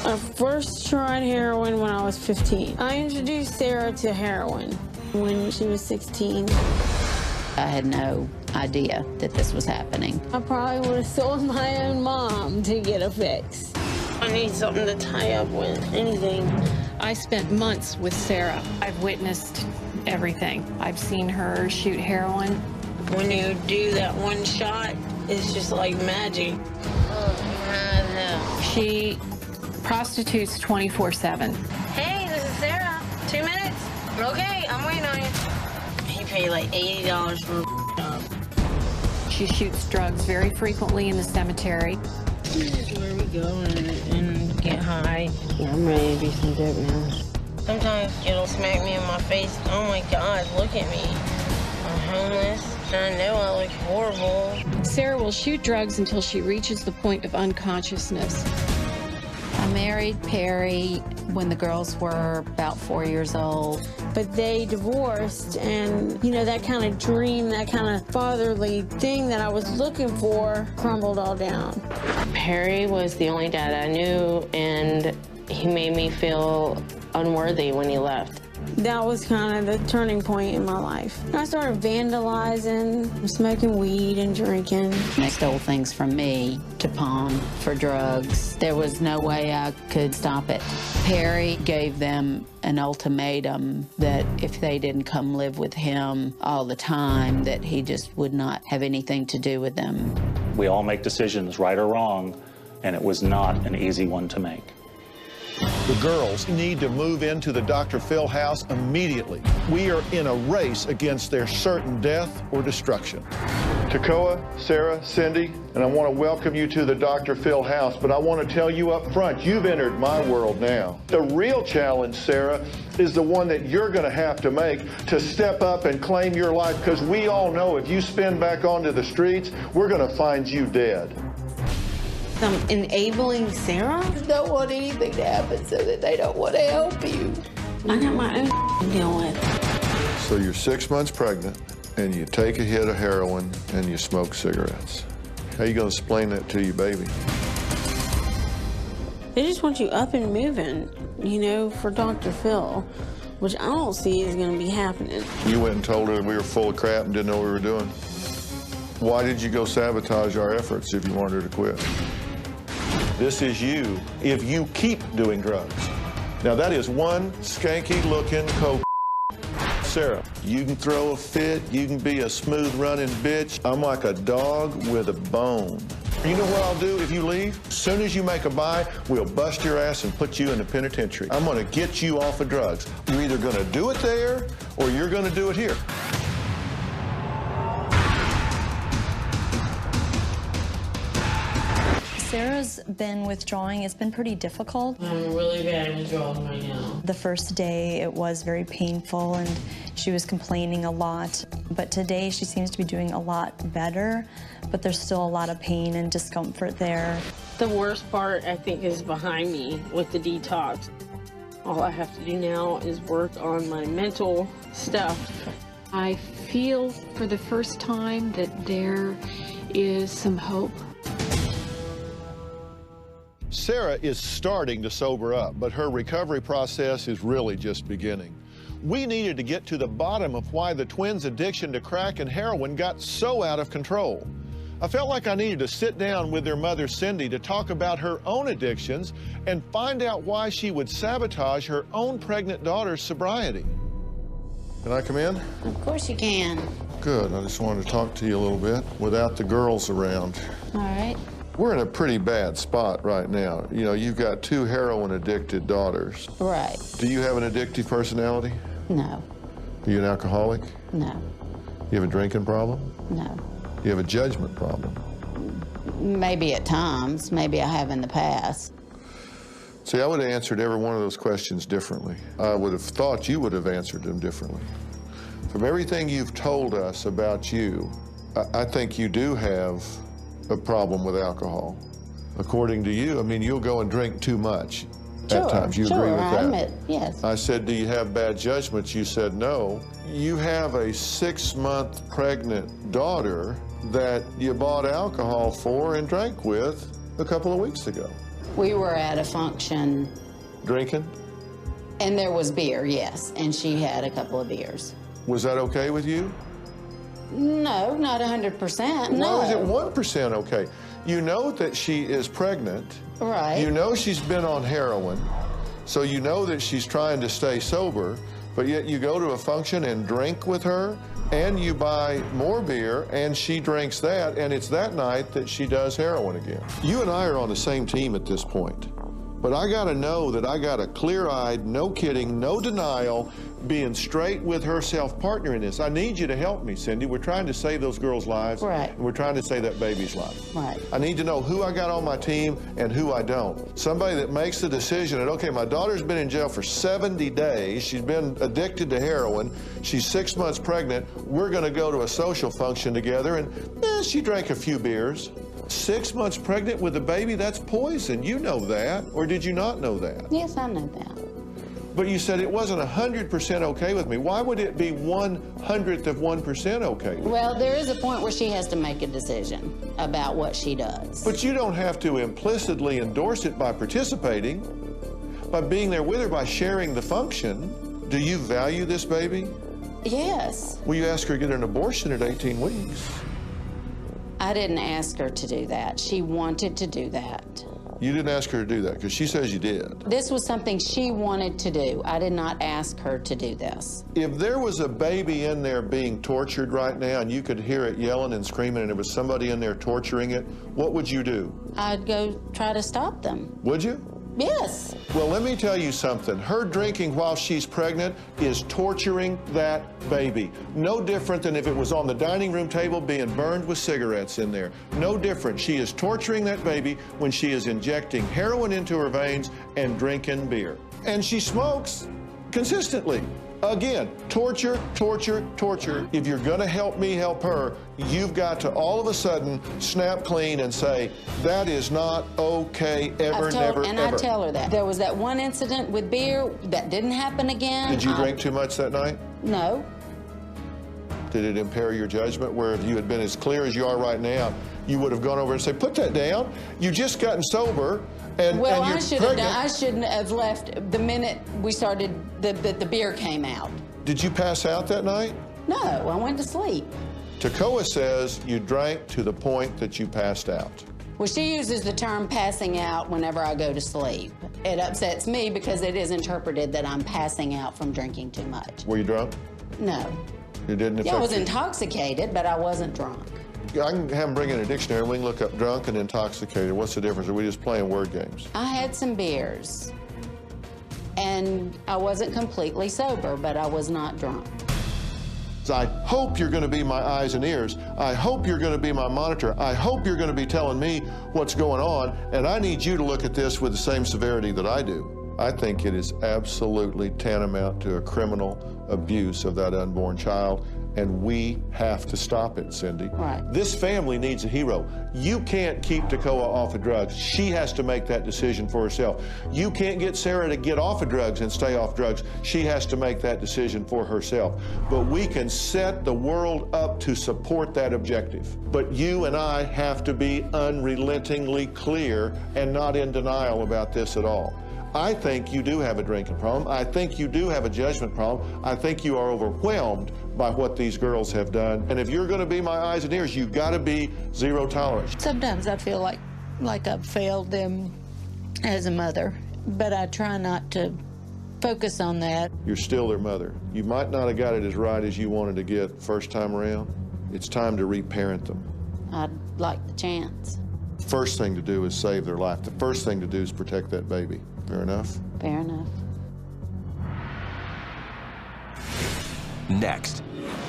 I first tried heroin when I was 15. I introduced Sarah to heroin when she was 16. I had no idea that this was happening. I probably would have sold my own mom to get a fix. I need something to tie up with, anything. I spent months with Sarah. I've witnessed everything. I've seen her shoot heroin. When you do that one shot, it's just like magic. She prostitutes 24/7. Hey, this is Sarah. 2 minutes? Okay, I'm waiting on you. He paid like $80 for a job. She shoots drugs very frequently in the cemetery. This is where we go and get high. Yeah, I'm ready to do some dope now. Sometimes it'll smack me in my face. Oh my God, look at me. I'm homeless. I know I look horrible. Sarah will shoot drugs until she reaches the point of unconsciousness. I married Perry when the girls were about 4 years old. But they divorced, and, you know, that kind of dream, that kind of fatherly thing that I was looking for crumbled all down. Perry was the only dad I knew, and he made me feel unworthy when he left. That was kind of the turning point in my life. I started vandalizing, smoking weed and drinking. They stole things from me to pawn for drugs. There was no way I could stop it. Perry gave them an ultimatum that if they didn't come live with him all the time, that he just would not have anything to do with them. We all make decisions, right or wrong, and it was not an easy one to make. The girls need to move into the Dr. Phil house immediately. We are in a race against their certain death or destruction. Tekoa, Sarah, Cindy, and I want to welcome you to the Dr. Phil house, but I want to tell you up front, you've entered my world now. The real challenge, Sarah, is the one that you're going to have to make to step up and claim your life, because we all know if you spin back onto the streets, we're going to find you dead. I'm enabling Sarah? You don't want anything to happen so that they don't want to help you. I got my own to deal with. So you're 6 months pregnant, and you take a hit of heroin, and you smoke cigarettes. How you going to explain that to your baby? They just want you up and moving, you know, for Dr. Phil, which I don't see is going to be happening. You went and told her we were full of crap and didn't know what we were doing. Why did you go sabotage our efforts if you wanted her to quit? This is you if you keep doing drugs. Now that is one skanky looking coke. Sarah, you can throw a fit, you can be a smooth running bitch. I'm like a dog with a bone. You know what I'll do if you leave? As soon as you make a buy, we'll bust your ass and put you in the penitentiary. I'm gonna get you off of drugs. You're either gonna do it there or you're gonna do it here. Sarah's been withdrawing. It's been pretty difficult. I'm really bad at withdrawals right now. The first day, it was very painful, and she was complaining a lot. But today, she seems to be doing a lot better, but there's still a lot of pain and discomfort there. The worst part, I think, is behind me with the detox. All I have to do now is work on my mental stuff. I feel for the first time that there is some hope. Sarah is starting to sober up, but her recovery process is really just beginning. We needed to get to the bottom of why the twins' addiction to crack and heroin got so out of control. I felt like I needed to sit down with their mother, Cindy, to talk about her own addictions and find out why she would sabotage her own pregnant daughter's sobriety. Can I come in? Of course you can. Good. I just wanted to talk to you a little bit without the girls around. All right. We're in a pretty bad spot right now. You know, you've got 2 heroin-addicted daughters. Right. Do you have an addictive personality? No. Are you an alcoholic? No. You have a drinking problem? No. You have a judgment problem? Maybe at times. Maybe I have in the past. See, I would have answered every one of those questions differently. I would have thought you would have answered them differently. From everything you've told us about you, I think you do have a problem with alcohol. According to you, I mean, you'll go and drink too much at times. You agree with that? I admit, yes. I said, do you have bad judgments? You said no. You have a 6-month pregnant daughter that you bought alcohol for and drank with a couple of weeks ago. We were at a function. Drinking? And there was beer, yes, and she had a couple of beers. Was that okay with you? No, not 100%, no. Why is it 1% okay? You know that she is pregnant. Right. You know she's been on heroin, so you know that she's trying to stay sober, but yet you go to a function and drink with her, and you buy more beer, and she drinks that, and it's that night that she does heroin again. You and I are on the same team at this point, but I gotta know that I got a clear-eyed, no kidding, no denial, being straight with her self-partner in this. I need you to help me, Cindy. We're trying to save those girls' lives, right, and we're trying to save that baby's life. Right. I need to know who I got on my team and who I don't. Somebody that makes the decision that, okay, my daughter's been in jail for 70 days, she's been addicted to heroin, she's 6 months pregnant, we're gonna go to a social function together, and she drank a few beers. 6 months pregnant with a baby, that's poison. You know that, or did you not know that? Yes, I know that. But you said it wasn't 100% okay with me. Why would it be 1/100th of 1% okay with me? Well, there is a point where she has to make a decision about what she does. But you don't have to implicitly endorse it by participating, by being there with her, by sharing the function. Do you value this baby? Yes. Will you ask her to get an abortion at 18 weeks? I didn't ask her to do that. She wanted to do that. You didn't ask her to do that, because she says you did. This was something she wanted to do. I did not ask her to do this. If there was a baby in there being tortured right now, and you could hear it yelling and screaming, and there was somebody in there torturing it, what would you do? I'd go try to stop them. Would you? Yes. Well, let me tell you something. Her drinking while she's pregnant is torturing that baby. No different than if it was on the dining room table being burned with cigarettes in there. No different. She is torturing that baby when she is injecting heroin into her veins and drinking beer. And she smokes consistently. Again, torture, torture, torture. If you're gonna help me help her, you've got to all of a sudden snap clean and say, that is not okay ever, never, and ever. I tell her that. There was that one incident with beer that didn't happen again. Did you drink too much that night? No. Did it impair your judgment, where if you had been as clear as you are right now, you would have gone over and said, put that down. You just gotten sober. Well, and I shouldn't have left the minute we started, the beer came out. Did you pass out that night? No, I went to sleep. Tacoa says you drank to the point that you passed out. Well, she uses the term passing out whenever I go to sleep. It upsets me because it is interpreted that I'm passing out from drinking too much. Were you drunk? No. It didn't affect Yeah, I was you? intoxicated, but I wasn't drunk. I can have them bring in a dictionary and we can look up drunk and intoxicated. What's the difference? Are we just playing word games? I had some beers, and I wasn't completely sober, but I was not drunk. I hope you're going to be my eyes and ears. I hope you're going to be my monitor. I hope you're going to be telling me what's going on, and I need you to look at this with the same severity that I do. I think it is absolutely tantamount to a criminal abuse of that unborn child, and we have to stop it, Cindy. Right. This family needs a hero. You can't keep Tekoa off of drugs. She has to make that decision for herself. You can't get Sarah to get off of drugs and stay off drugs. She has to make that decision for herself. But we can set the world up to support that objective. But you and I have to be unrelentingly clear and not in denial about this at all. I think you do have a drinking problem. I think you do have a judgment problem. I think you are overwhelmed by what these girls have done. And if you're going to be my eyes and ears, you've got to be zero tolerance. Sometimes I feel like I've failed them as a mother, but I try not to focus on that. You're still their mother. You might not have got it as right as you wanted to get first time around. It's time to reparent them. I'd like the chance. First thing to do is save their life. The first thing to do is protect that baby. Fair enough? Fair enough. Next,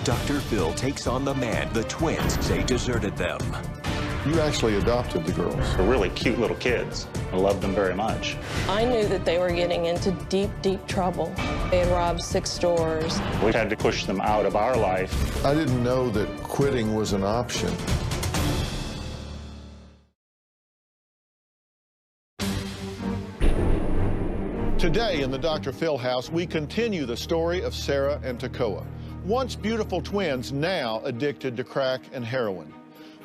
Dr. Phil takes on the man the twins say deserted them. You actually adopted the girls. They're really cute little kids. I love them very much. I knew that they were getting into deep, deep trouble. They had robbed 6 stores. We had to push them out of our life. I didn't know that quitting was an option. Today in the Dr. Phil house, we continue the story of Sarah and Tekoa. Once beautiful twins, now addicted to crack and heroin.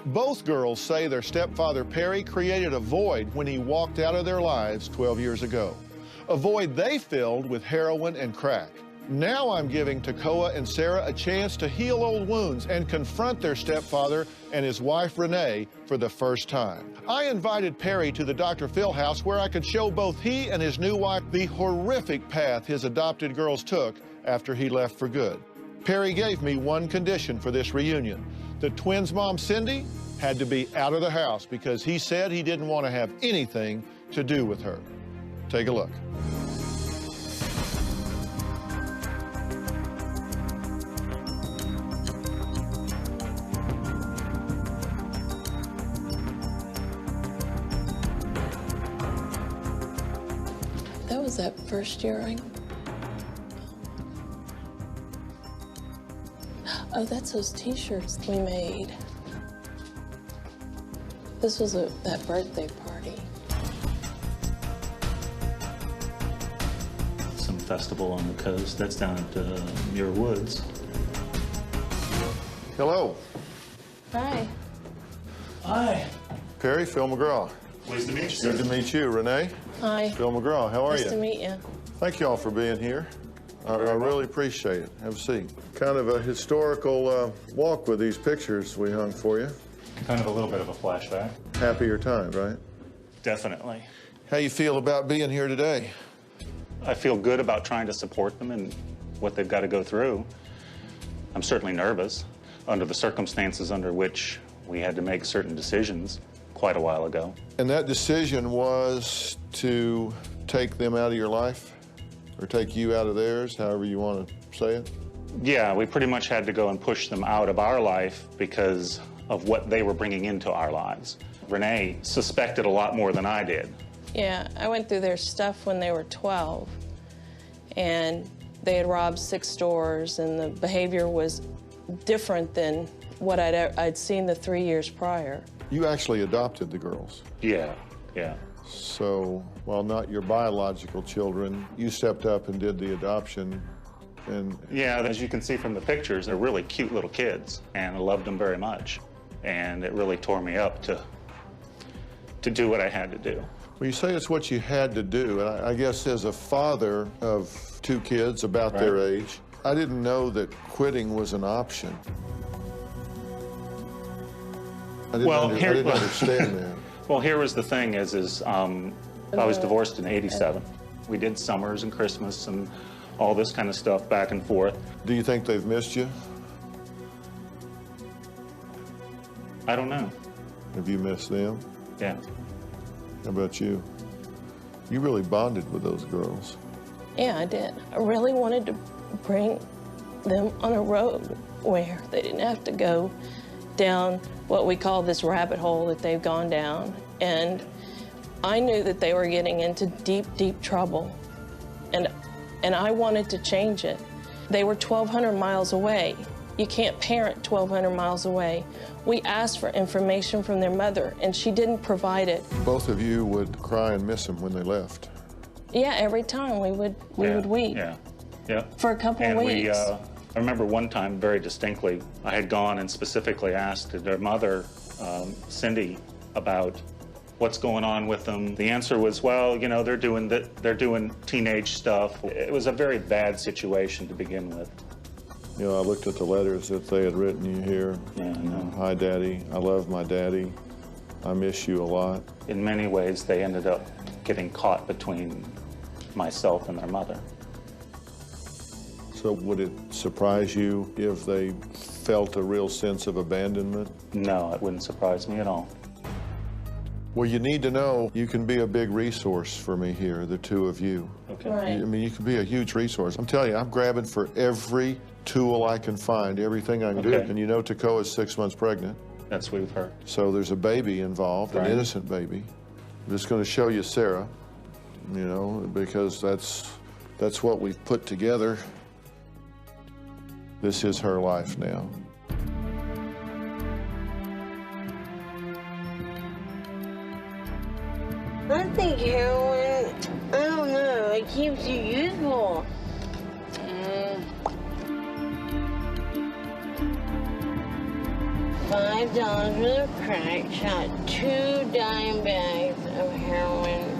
Both girls say their stepfather Perry created a void when he walked out of their lives 12 years ago. A void they filled with heroin and crack. Now I'm giving Tekoa and Sarah a chance to heal old wounds and confront their stepfather and his wife Renee for the first time. I invited Perry to the Dr. Phil house where I could show both he and his new wife the horrific path his adopted girls took after he left for good. Perry gave me one condition for this reunion. The twins' mom, Cindy, had to be out of the house because he said he didn't want to have anything to do with her. Take a look. That was that first year Oh, that's those T-shirts we made. This was that birthday party. Some festival on the coast. That's down at Muir Woods. Hello. Hi. Hi. Perry, Phil McGraw. Pleased to meet you, sir. Good to meet you, Renee. Hi. Phil McGraw, how are you? Nice to meet you. Thank you all for being here. I really appreciate it. Have a seat. Kind of a historical walk with these pictures we hung for you. Kind of a little bit of a flashback. Happier times, right? Definitely. How you feel about being here today? I feel good about trying to support them and what they've got to go through. I'm certainly nervous under the circumstances under which we had to make certain decisions quite a while ago. And that decision was to take them out of your life? Or take you out of theirs, however you want to say it? Yeah, we pretty much had to go and push them out of our life because of what they were bringing into our lives. Renee suspected a lot more than I did. Yeah, I went through their stuff when they were 12, and they had robbed 6 stores, and the behavior was different than what I'd seen the 3 years prior. You actually adopted the girls? Yeah. So, while not your biological children, you stepped up and did the adoption, and... Yeah, as you can see from the pictures, they're really cute little kids, and I loved them very much. And it really tore me up to do what I had to do. Well, you say it's what you had to do, and I guess as a father of 2 kids about their age, I didn't know that quitting was an option. I didn't understand that. Well, here was the thing is I was divorced in '87. We did summers and Christmas and all this kind of stuff back and forth. Do you think they've missed you? I don't know. Have you missed them? Yeah. How about you? You really bonded with those girls. Yeah, I did. I really wanted to bring them on a road where they didn't have to go down what we call this rabbit hole that they've gone down. And I knew that they were getting into deep, deep trouble. And I wanted to change it. They were 1,200 miles away. You can't parent 1,200 miles away. We asked for information from their mother, and she didn't provide it. Both of you would cry and miss them when they left. Yeah, every time we would weep. Yeah. For a couple of weeks. I remember one time very distinctly, I had gone and specifically asked their mother, Cindy, about what's going on with them. The answer was, well, you know, they're doing teenage stuff. It was a very bad situation to begin with. You know, I looked at the letters that they had written you here. Yeah, I know. Hi, Daddy. I love my daddy. I miss you a lot. In many ways, they ended up getting caught between myself and their mother. So would it surprise you if they felt a real sense of abandonment? No, it wouldn't surprise me at all. Well, you need to know you can be a big resource for me here, the two of you. Okay. Right. I mean, you can be a huge resource. I'm telling you, I'm grabbing for every tool I can find, everything I can do. Okay. And you know Tacoa's 6 months pregnant. That's what we've heard. So there's a baby involved, Right. an innocent baby. I'm just going to show you Sarah, you know, because that's what we've put together. This is her life now. I think heroin, I don't know, it keeps you useful. $5 for the crack, shot 2 dime bags of heroin.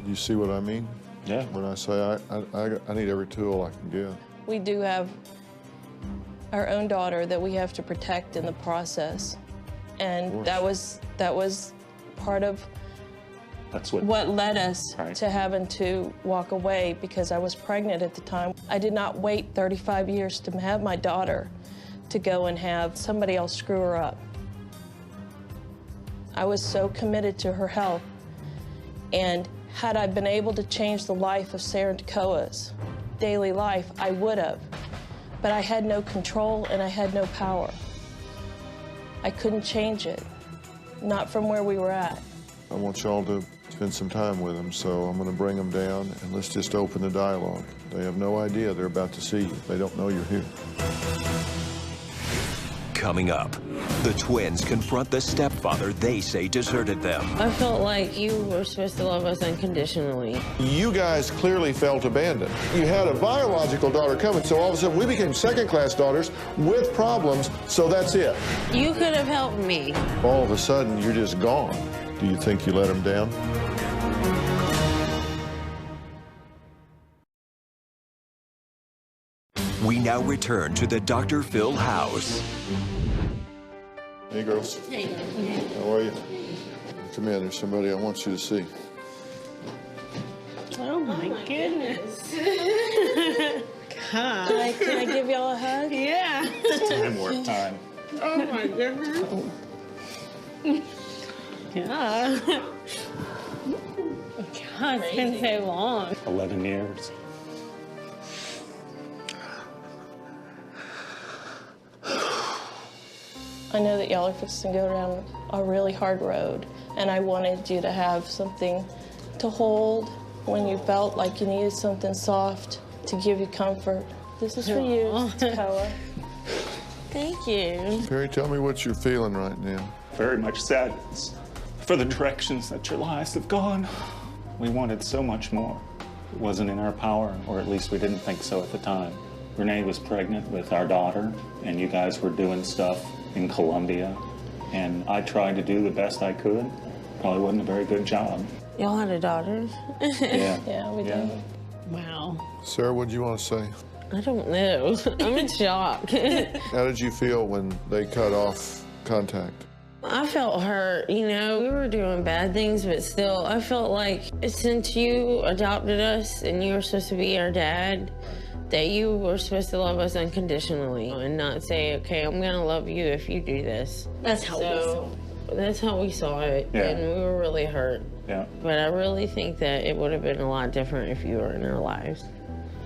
You see what I mean? Yeah. When I say I need every tool I can get. We do have our own daughter that we have to protect in the process. And that was part of That's what led us Right. to having to walk away, because I was pregnant at the time. I did not wait 35 years to have my daughter to go and have somebody else screw her up. I was so committed to her health, and had I been able to change the life of Sarah Tacoa's daily life, I would have. But I had no control and I had no power. I couldn't change it, not from where we were at. I want y'all to spend some time with them, so I'm going to bring them down and let's just open the dialogue. They have no idea they're about to see you. They don't know you're here. Coming up, the twins confront the stepfather they say deserted them. I felt like you were supposed to love us unconditionally. You guys clearly felt abandoned. You had a biological daughter coming, so all of a sudden we became second-class daughters with problems, so that's it. You could have helped me. All of a sudden, you're just gone. Do you think you let them down? We now return to the Dr. Phil house. Hey, girls. Hey. How are you? Come in. There's somebody I want you to see. Oh my goodness. God. Can I give y'all a hug? Yeah. Time work time. Oh my goodness. Yeah. God, it's been so long. 11 years. I know that y'all are fixing to go down a really hard road, and I wanted you to have something to hold when you felt like you needed something soft to give you comfort. This is for you, Tacoa. Thank you. Perry, tell me what you're feeling right now. Very much sadness for the directions that your lives have gone. We wanted so much more. It wasn't in our power, or at least we didn't think so at the time. Renee was pregnant with our daughter, and you guys were doing stuff in Colombia, and I tried to do the best I could. Probably wasn't a very good job. Y'all had a daughter? Yeah. Yeah, we did. Wow. Sarah, what do you want to say? I don't know. I'm in shock. How did you feel when they cut off contact? I felt hurt, you know. We were doing bad things, but still, I felt like since you adopted us and you were supposed to be our dad, that you were supposed to love us unconditionally and not say, okay, I'm gonna love you if you do this. That's how we saw it. That's how we saw it, Yeah. and we were really hurt. Yeah. But I really think that it would have been a lot different if you were in our lives.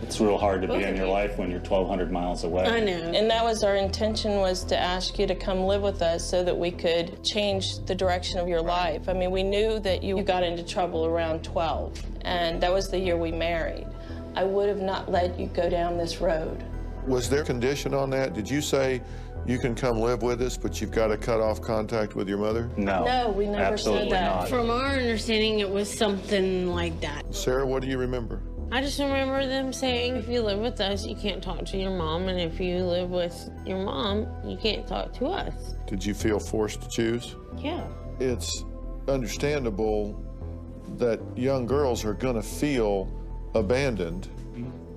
It's real hard to be in your life when you're 1,200 miles away. I know. And that was our intention, was to ask you to come live with us so that we could change the direction of your life. I mean, we knew that you got into trouble around 12, and that was the year we married. I would have not let you go down this road. Was there a condition on that? Did you say you can come live with us, but you've got to cut off contact with your mother? No. No, we never said that. Not. From our understanding, it was something like that. Sarah, what do you remember? I just remember them saying, if you live with us, you can't talk to your mom, and if you live with your mom, you can't talk to us. Did you feel forced to choose? Yeah. It's understandable that young girls are going to feel abandoned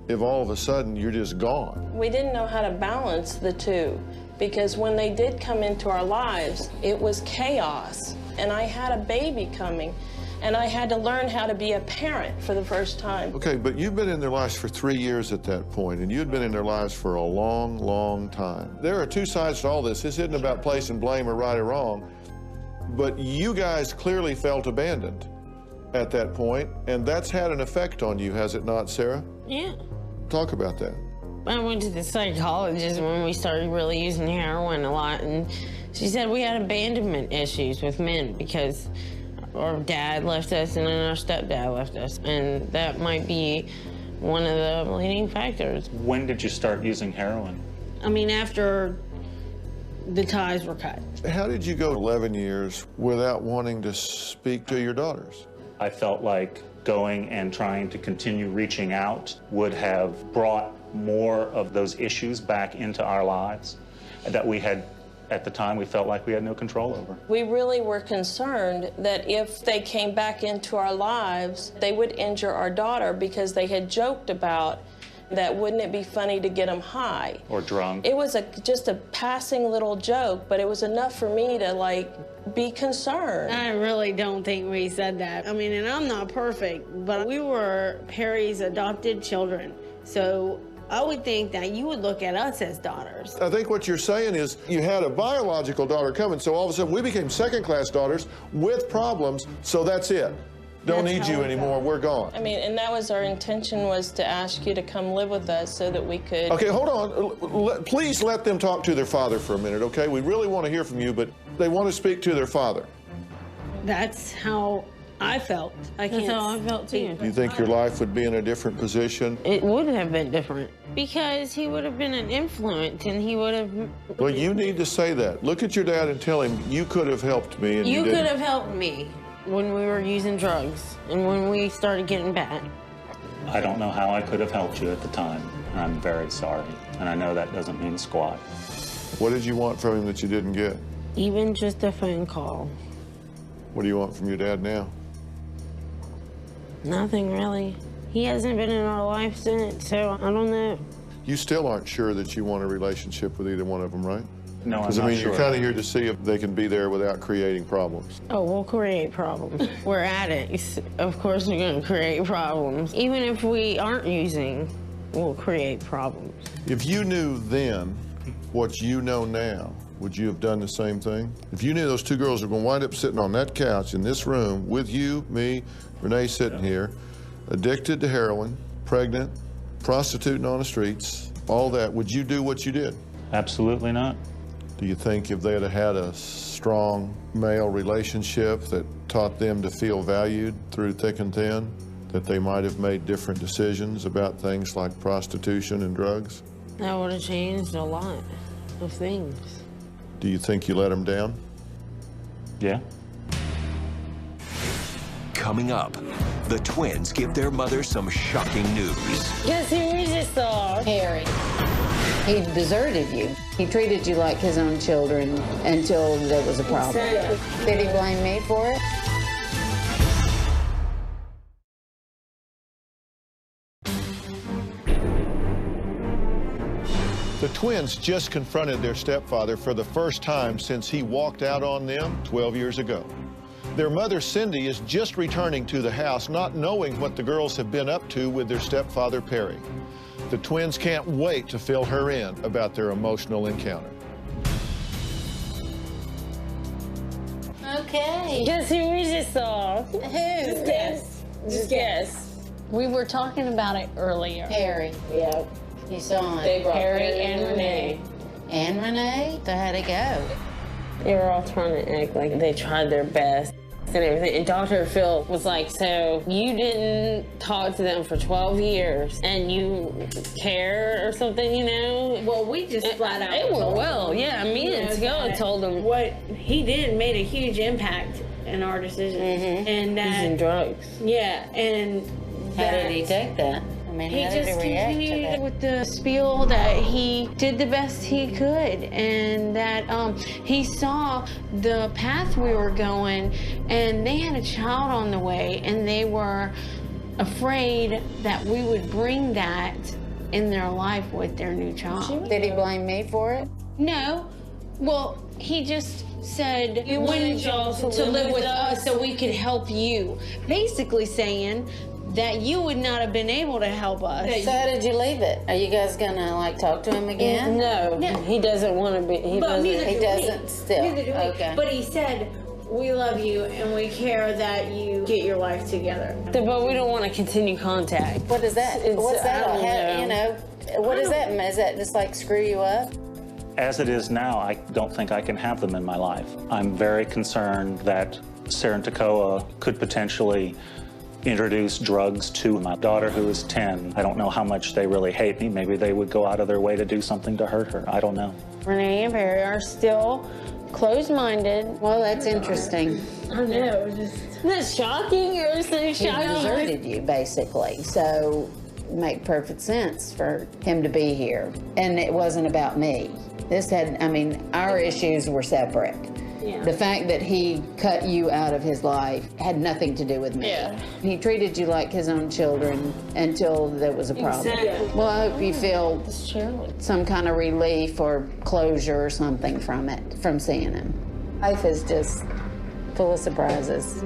if all of a sudden you're just gone. We didn't know how to balance the two, because when they did come into our lives, it was chaos. And I had a baby coming, and I had to learn how to be a parent for the first time. Okay, but you've been in their lives for 3 years at that point, and you'd been in their lives for a long, long time. There are two sides to all this. This isn't about placing blame or right or wrong, but you guys clearly felt abandoned at that point, and that's had an effect on you, has it not, Sarah? Yeah. Talk about that. I went to the psychologist when we started really using heroin a lot, and she said we had abandonment issues with men because our dad left us and then our stepdad left us, and that might be one of the leading factors. When did you start using heroin? I mean, after the ties were cut. How did you go 11 years without wanting to speak to your daughters? I felt like going and trying to continue reaching out would have brought more of those issues back into our lives that we had, at the time, we felt like we had no control over. We really were concerned that if they came back into our lives, they would injure our daughter, because they had joked about that, wouldn't it be funny to get them high? Or drunk. It was just a passing little joke, but it was enough for me to, like, be concerned. I really don't think we said that. I mean, and I'm not perfect, but we were Perry's adopted children. So I would think that you would look at us as daughters. I think what you're saying is you had a biological daughter coming, so all of a sudden we became second-class daughters with problems, so that's it. Don't need you anymore, we're gone. I mean, and that was our intention, was to ask you to come live with us so that we could... Okay, hold on. Please let them talk to their father for a minute, okay? We really want to hear from you, but they want to speak to their father. That's how I felt. That's how I felt too. Do you think your life would be in a different position? It would have been different, because he would have been an influence, and he would have... Well, you need to say that. Look at your dad and tell him, you could have helped me, and you didn't. could have helped me when we were using drugs and when we started getting bad. I don't know how I could have helped you at the time, and I'm very sorry. And I know that doesn't mean squat. What did you want from him that you didn't get? Even just a phone call. What do you want from your dad now? Nothing really. He hasn't been in our life since, so I don't know. You still aren't sure that you want a relationship with either one of them, right? No, I'm not Because, I mean, sure. you're kind of here to see if they can be there without creating problems. Oh, we'll create problems. We're addicts. Of course we're going to create problems. Even if we aren't using, we'll create problems. If you knew then what you know now, would you have done the same thing? If you knew those two girls were going to wind up sitting on that couch in this room with you, me, Renee sitting here, addicted to heroin, pregnant, prostituting on the streets, all that, would you do what you did? Absolutely not. Do you think if they had had a strong male relationship that taught them to feel valued through thick and thin, that they might have made different decisions about things like prostitution and drugs? That would have changed a lot of things. Do you think you let them down? Yeah. Coming up, the twins give their mother some shocking news. Guess who we just saw? Harry. He deserted you. He treated you like his own children until there was a problem. Did he blame me for it? The twins just confronted their stepfather for the first time since he walked out on them 12 years ago. Their mother, Cindy, is just returning to the house, not knowing what the girls have been up to with their stepfather, Perry. The twins can't wait to fill her in about their emotional encounter. Okay. Guess who we just saw? Who? Just guess. Just guess. We were talking about it earlier. Perry. Yeah. You saw it. Perry and Renee. And Renee? So how'd it go? They were all trying to act like they tried their best and everything. And Dr. Phil was like, so you didn't talk to them for 12 years and you care or something, you know? Well, we just flat out It went told well, them, yeah. Me and Skilla told them. What he did made a huge impact in our decisions. And Using drugs. Yeah, and How did he take that? I mean, he how just did he react to continued that? with the spiel that he did the best he could, and that he saw the path we were going, and they had a child on the way, and they were afraid that we would bring that in their life with their new child. Did he blame me for it? No. Well, he just said You wanted y'all to live with us so we could help you. Basically saying that you would not have been able to help us. So how did you leave it? Are you guys gonna like talk to him again? No, he doesn't want to be. He doesn't still. Neither do we. Okay. But he said, we love you and we care that you get your life together. But we don't want to continue contact. What is that? What's that? I don't know. You know, what is that? Is that just like screw you up? As it is now, I don't think I can have them in my life. I'm very concerned that Sarah and Tekoa could potentially introduce drugs to my daughter, who is 10. I don't know how much they really hate me. Maybe they would go out of their way to do something to hurt her. I don't know. Renee and Perry are still closed-minded. Well, that's interesting. I know. Isn't that shocking? Or so He shocking? deserted you, basically. So it made perfect sense for him to be here. And it wasn't about me. This had, I mean, our issues were separate. Yeah. The fact that he cut you out of his life had nothing to do with me. Yeah. He treated you like his own children until there was a problem. Exactly. Well, I hope you feel some kind of relief or closure or something from it, from seeing him. Life is just full of surprises.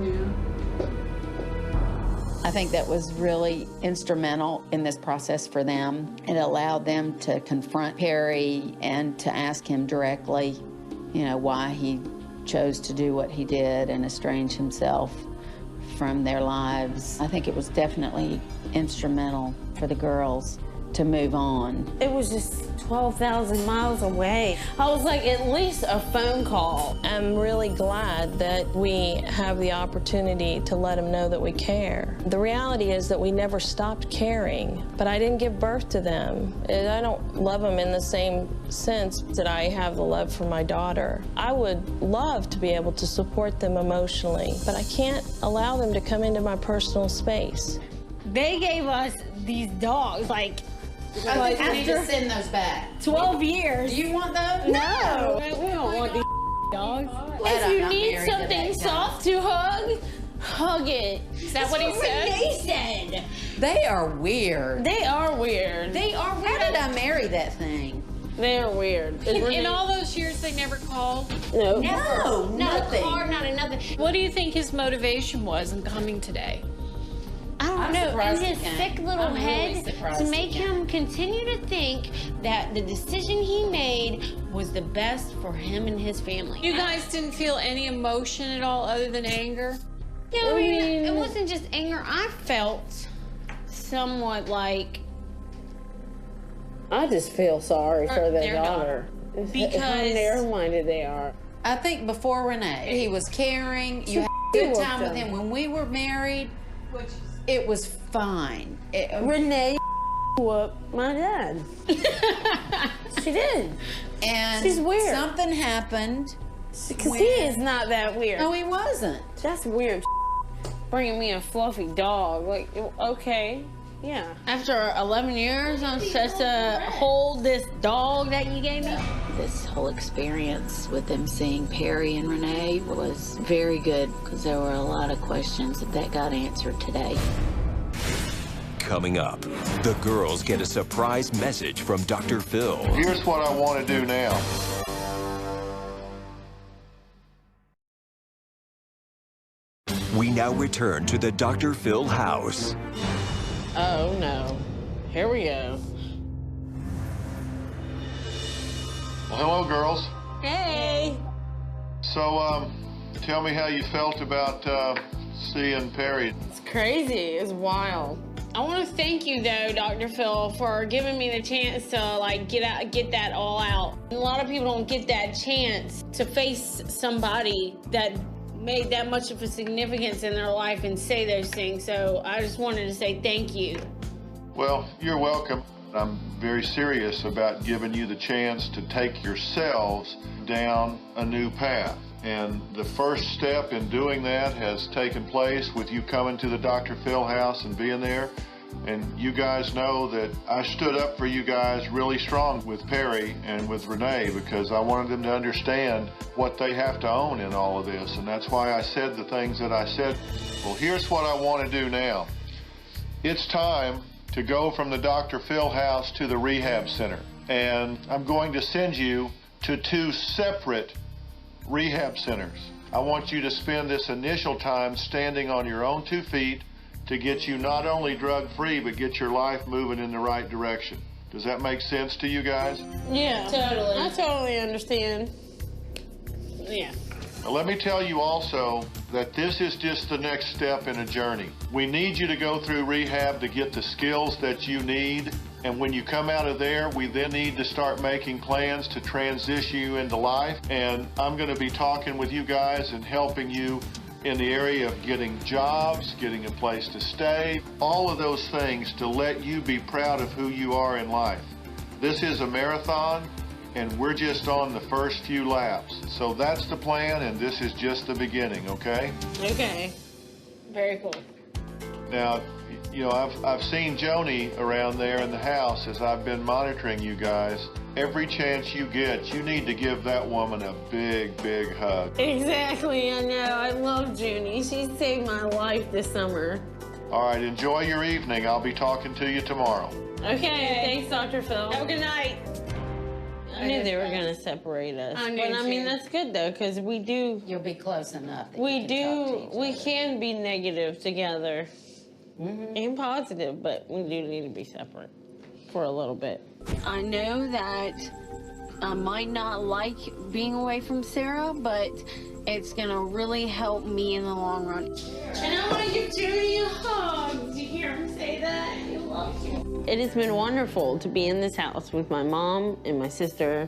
I think that was really instrumental in this process for them. It allowed them to confront Perry and to ask him directly, you know, why he chose to do what he did and estrange himself from their lives. I think it was definitely instrumental for the girls to move on. It was just 12,000 miles away. I was like, at least a phone call. I'm really glad that we have the opportunity to let them know that we care. The reality is that we never stopped caring, but I didn't give birth to them. And I don't love them in the same sense that I have the love for my daughter. I would love to be able to support them emotionally, but I can't allow them to come into my personal space. They gave us these dogs, like, I think we need to send those back. 12 years. Do you want those? No. We don't want these dogs. Glad If I'm you not need married to something that soft to hug, hug it. Is that what he said? They said. They are weird. They are weird. They are weird. How did I marry that thing? They're weird. In all those years, they never called? No. No, Not nothing. a card, not a nothing. What do you think his motivation was in coming today? I don't I'm know, in surprised his he came. sick little I'm really head, surprised to he make came. him continue to think that the decision he made was the best for him and his family. You guys didn't feel any emotion at all other than anger? Yeah, I mean, it wasn't just anger. I felt somewhat like... I just feel sorry for their daughter. Because... How narrow-minded they are. I think before Renee, he was caring. You had a good time with him. When we were married, it was fine. Renee whooped my dad. She did. And she's weird. Something happened. Because he is not that weird. No, he wasn't. That's weird. Bringing me a fluffy dog. Like, okay, yeah. After 11 years, I'm supposed to hold this dog that you gave me? This whole experience with them seeing Perry and Renee was very good because there were a lot of questions that got answered today. Coming up, the girls get a surprise message from Dr. Phil. Here's what I want to do now. We now return to the Dr. Phil house. Oh, no. Here we go. Well, hello, girls. Hey. So, tell me how you felt about seeing Perry. It's crazy. It's wild. I want to thank you, though, Dr. Phil, for giving me the chance to, like, get that all out. A lot of people don't get that chance to face somebody that made that much of a significance in their life and say those things. So I just wanted to say thank you. Well, you're welcome. I'm very serious about giving you the chance to take yourselves down a new path. And the first step in doing that has taken place with you coming to the Dr. Phil house and being there. And you guys know that I stood up for you guys really strong with Perry and with Renee because I wanted them to understand what they have to own in all of this. And that's why I said the things that I said. Well, here's what I want to do now. It's time to go from the Dr. Phil house to the rehab center. And I'm going to send you to 2 separate rehab centers. I want you to spend this initial time standing on your own 2 feet to get you not only drug-free, but get your life moving in the right direction. Does that make sense to you guys? Yeah, totally. I totally understand. Yeah. Now, let me tell you also that this is just the next step in a journey. We need you to go through rehab to get the skills that you need. And when you come out of there, we then need to start making plans to transition you into life. And I'm going to be talking with you guys and helping you in the area of getting jobs, getting a place to stay, all of those things to let you be proud of who you are in life. This is a marathon, and we're just on the first few laps. So that's the plan, and this is just the beginning, okay? Okay. Very cool. Now, you know, I've seen Joni around there in the house as I've been monitoring you guys. Every chance you get, you need to give that woman a big, big hug. Exactly, I know. I love Junie. She saved my life this summer. All right, enjoy your evening. I'll be talking to you tomorrow. Okay, thanks, Dr. Phil. Have a good night. I knew they were going to separate us. I mean, that's good, though, because we do... You'll be close enough. We can be negative together. And positive, but we do need to be separate for a little bit. I know that I might not like being away from Sarah, but it's gonna really help me in the long run. And I want to give Junie a hug. Did you hear him say that? He loves you. It has been wonderful to be in this house with my mom and my sister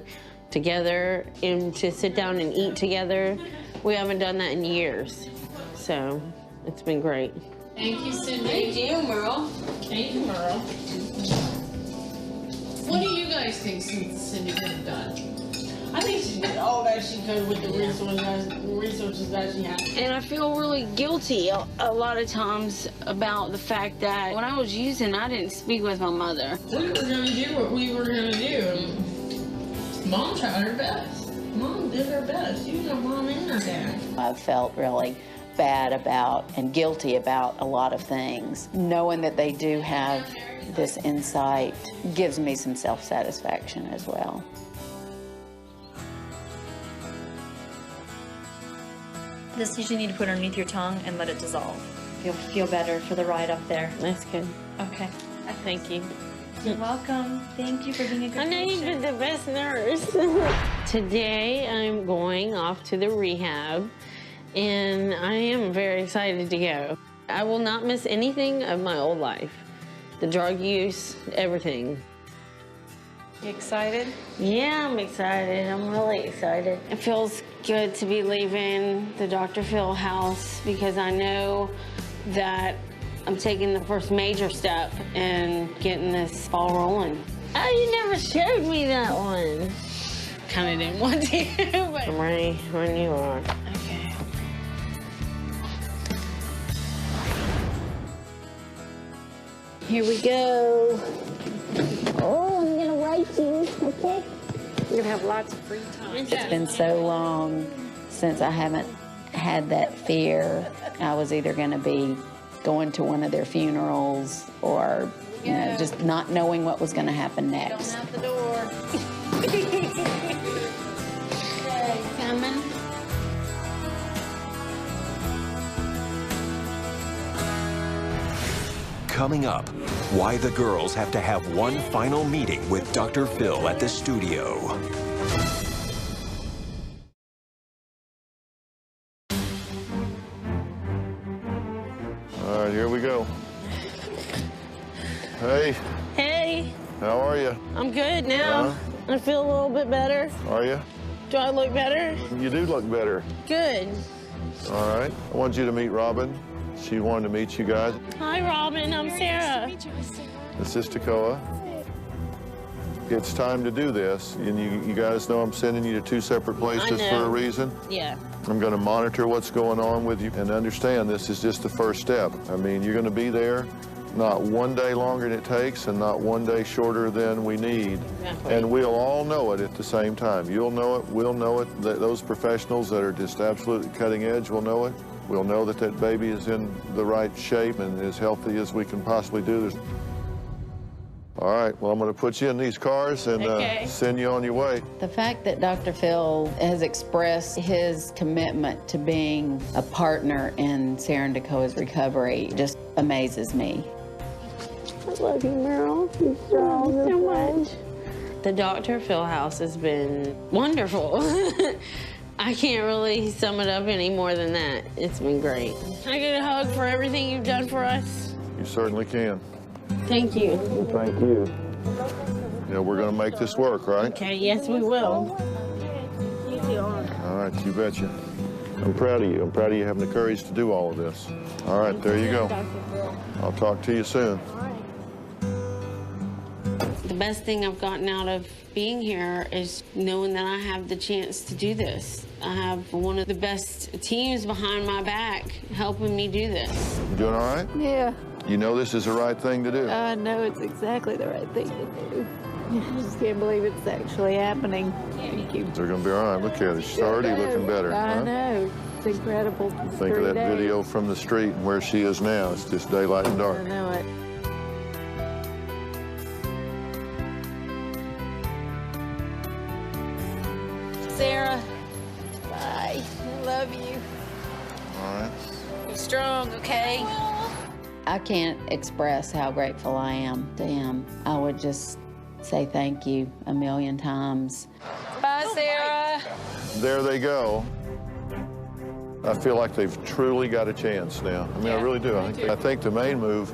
together and to sit down and eat together. We haven't done that in years, so it's been great. Thank you, Cindy. Thank you, Merle. Thank you, Merle. What do you guys think Cindy could have done? I think she did all that she could with the resources that she had. And I feel really guilty a lot of times about the fact that when I was using, I didn't speak with my mother. We were going to do what we were going to do. Mom tried her best. Mom did her best. She was our mom and our dad. I felt really bad about and guilty about a lot of things. Knowing that they do have this insight gives me some self-satisfaction as well. This you need to put underneath your tongue and let it dissolve. You'll feel better for the ride up there. That's good. Okay. Thank you. You're welcome. Thank you for being a good I know you've been the best nurse. Today I'm going off to the rehab, and I am very excited to go. I will not miss anything of my old life. The drug use, everything. You excited? Yeah, I'm excited. I'm really excited. It feels good to be leaving the Dr. Phil house because I know that I'm taking the first major step in getting this ball rolling. Oh, you never showed me that one. Kind of didn't want to, but I'm ready when you are. Okay. Here we go. Oh, I'm gonna write you, okay? You're gonna have lots of free time. It's been so long since I haven't had that fear. I was either gonna be going to one of their funerals or, you know, just not knowing what was gonna happen next. Going out the door. Okay, coming. Coming up, why the girls have to have one final meeting with Dr. Phil at the studio. All right, here we go. Hey. Hey. How are you? I'm good now. I feel a little bit better. Are you? Do I look better? You do look better. Good. All right. I want you to meet Robin. She wanted to meet you guys. Hi, Robin. I'm Sarah. This is Tekoa. It's time to do this, and you guys know I'm sending you to 2 separate places for a reason. Yeah. I'm going to monitor what's going on with you and understand this is just the first step. I mean, you're going to be there not one day longer than it takes and not one day shorter than we need. Exactly. And we'll all know it at the same time. You'll know it, we'll know it. Those professionals that are just absolutely cutting edge will know it. We'll know that that baby is in the right shape and as healthy as we can possibly do. All right, well, I'm going to put you in these cars and send you on your way. The fact that Dr. Phil has expressed his commitment to being a partner in Sarah and Tekoa's recovery just amazes me. I love you, Meryl. You so much. The Dr. Phil house has been wonderful. I can't really sum it up any more than that. It's been great. Can I get a hug for everything you've done for us? You certainly can. Thank you. Thank you. Yeah, we're going to make this work, right? Okay, yes, we will. All right, you betcha. I'm proud of you. I'm proud of you having the courage to do all of this. All right, there you go. I'll talk to you soon. The best thing I've gotten out of being here is knowing that I have the chance to do this. I have one of the best teams behind my back helping me do this. You doing all right? Yeah. You know this is the right thing to do. I know it's exactly the right thing to do. I just can't believe it's actually happening. Thank you. They're going to be all right. Look at her. She's already looking better. I know. It's incredible. Think of that video from the street and where she is now. It's just daylight and dark. I know it. Sarah, bye. I love you. All right. Be strong, okay? I can't express how grateful I am to him. I would just say thank you a million times. Bye, Sarah. There they go. I feel like they've truly got a chance now. I mean, I really do. I think the main move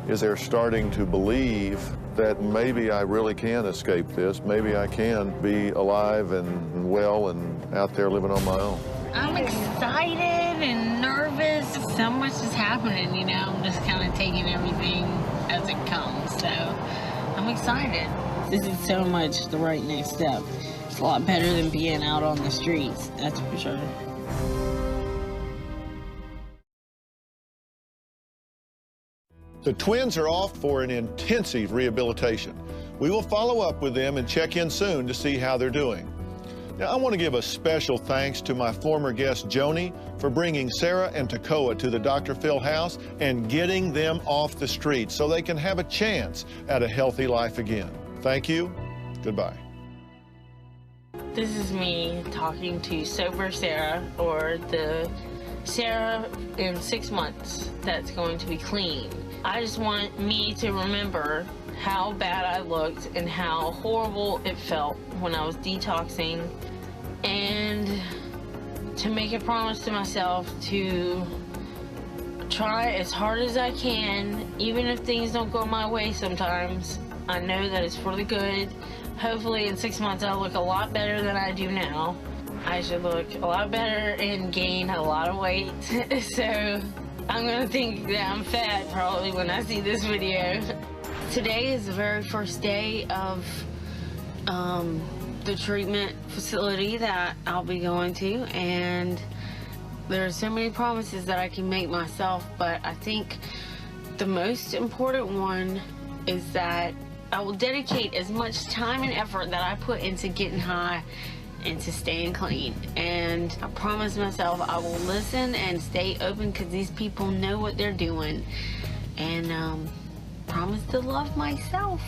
is they're starting to believe that maybe I really can escape this. Maybe I can be alive and well and out there living on my own. I'm excited and nervous. So much is happening, you know. I'm just kind of taking everything as it comes. So I'm excited. This is so much the right next step. It's a lot better than being out on the streets, that's for sure. The twins are off for an intensive rehabilitation. We will follow up with them and check in soon to see how they're doing. Now, I want to give a special thanks to my former guest, Joni, for bringing Sarah and Tekoa to the Dr. Phil house and getting them off the street so they can have a chance at a healthy life again. Thank you. Goodbye. This is me talking to sober Sarah, or the Sarah in 6 months that's going to be clean. I just want me to remember how bad I looked and how horrible it felt when I was detoxing, and to make a promise to myself to try as hard as I can, even if things don't go my way sometimes. I know that it's for the good. Hopefully in 6 months I'll look a lot better than I do now. I should look a lot better and gain a lot of weight. So I'm gonna think that I'm fat probably when I see this video. Today is the very first day of the treatment facility that I'll be going to, and there are so many promises that I can make myself, but I think the most important one is that I will dedicate as much time and effort that I put into getting high into staying clean. And I promise myself I will listen and stay open because these people know what they're doing. And promise to love myself.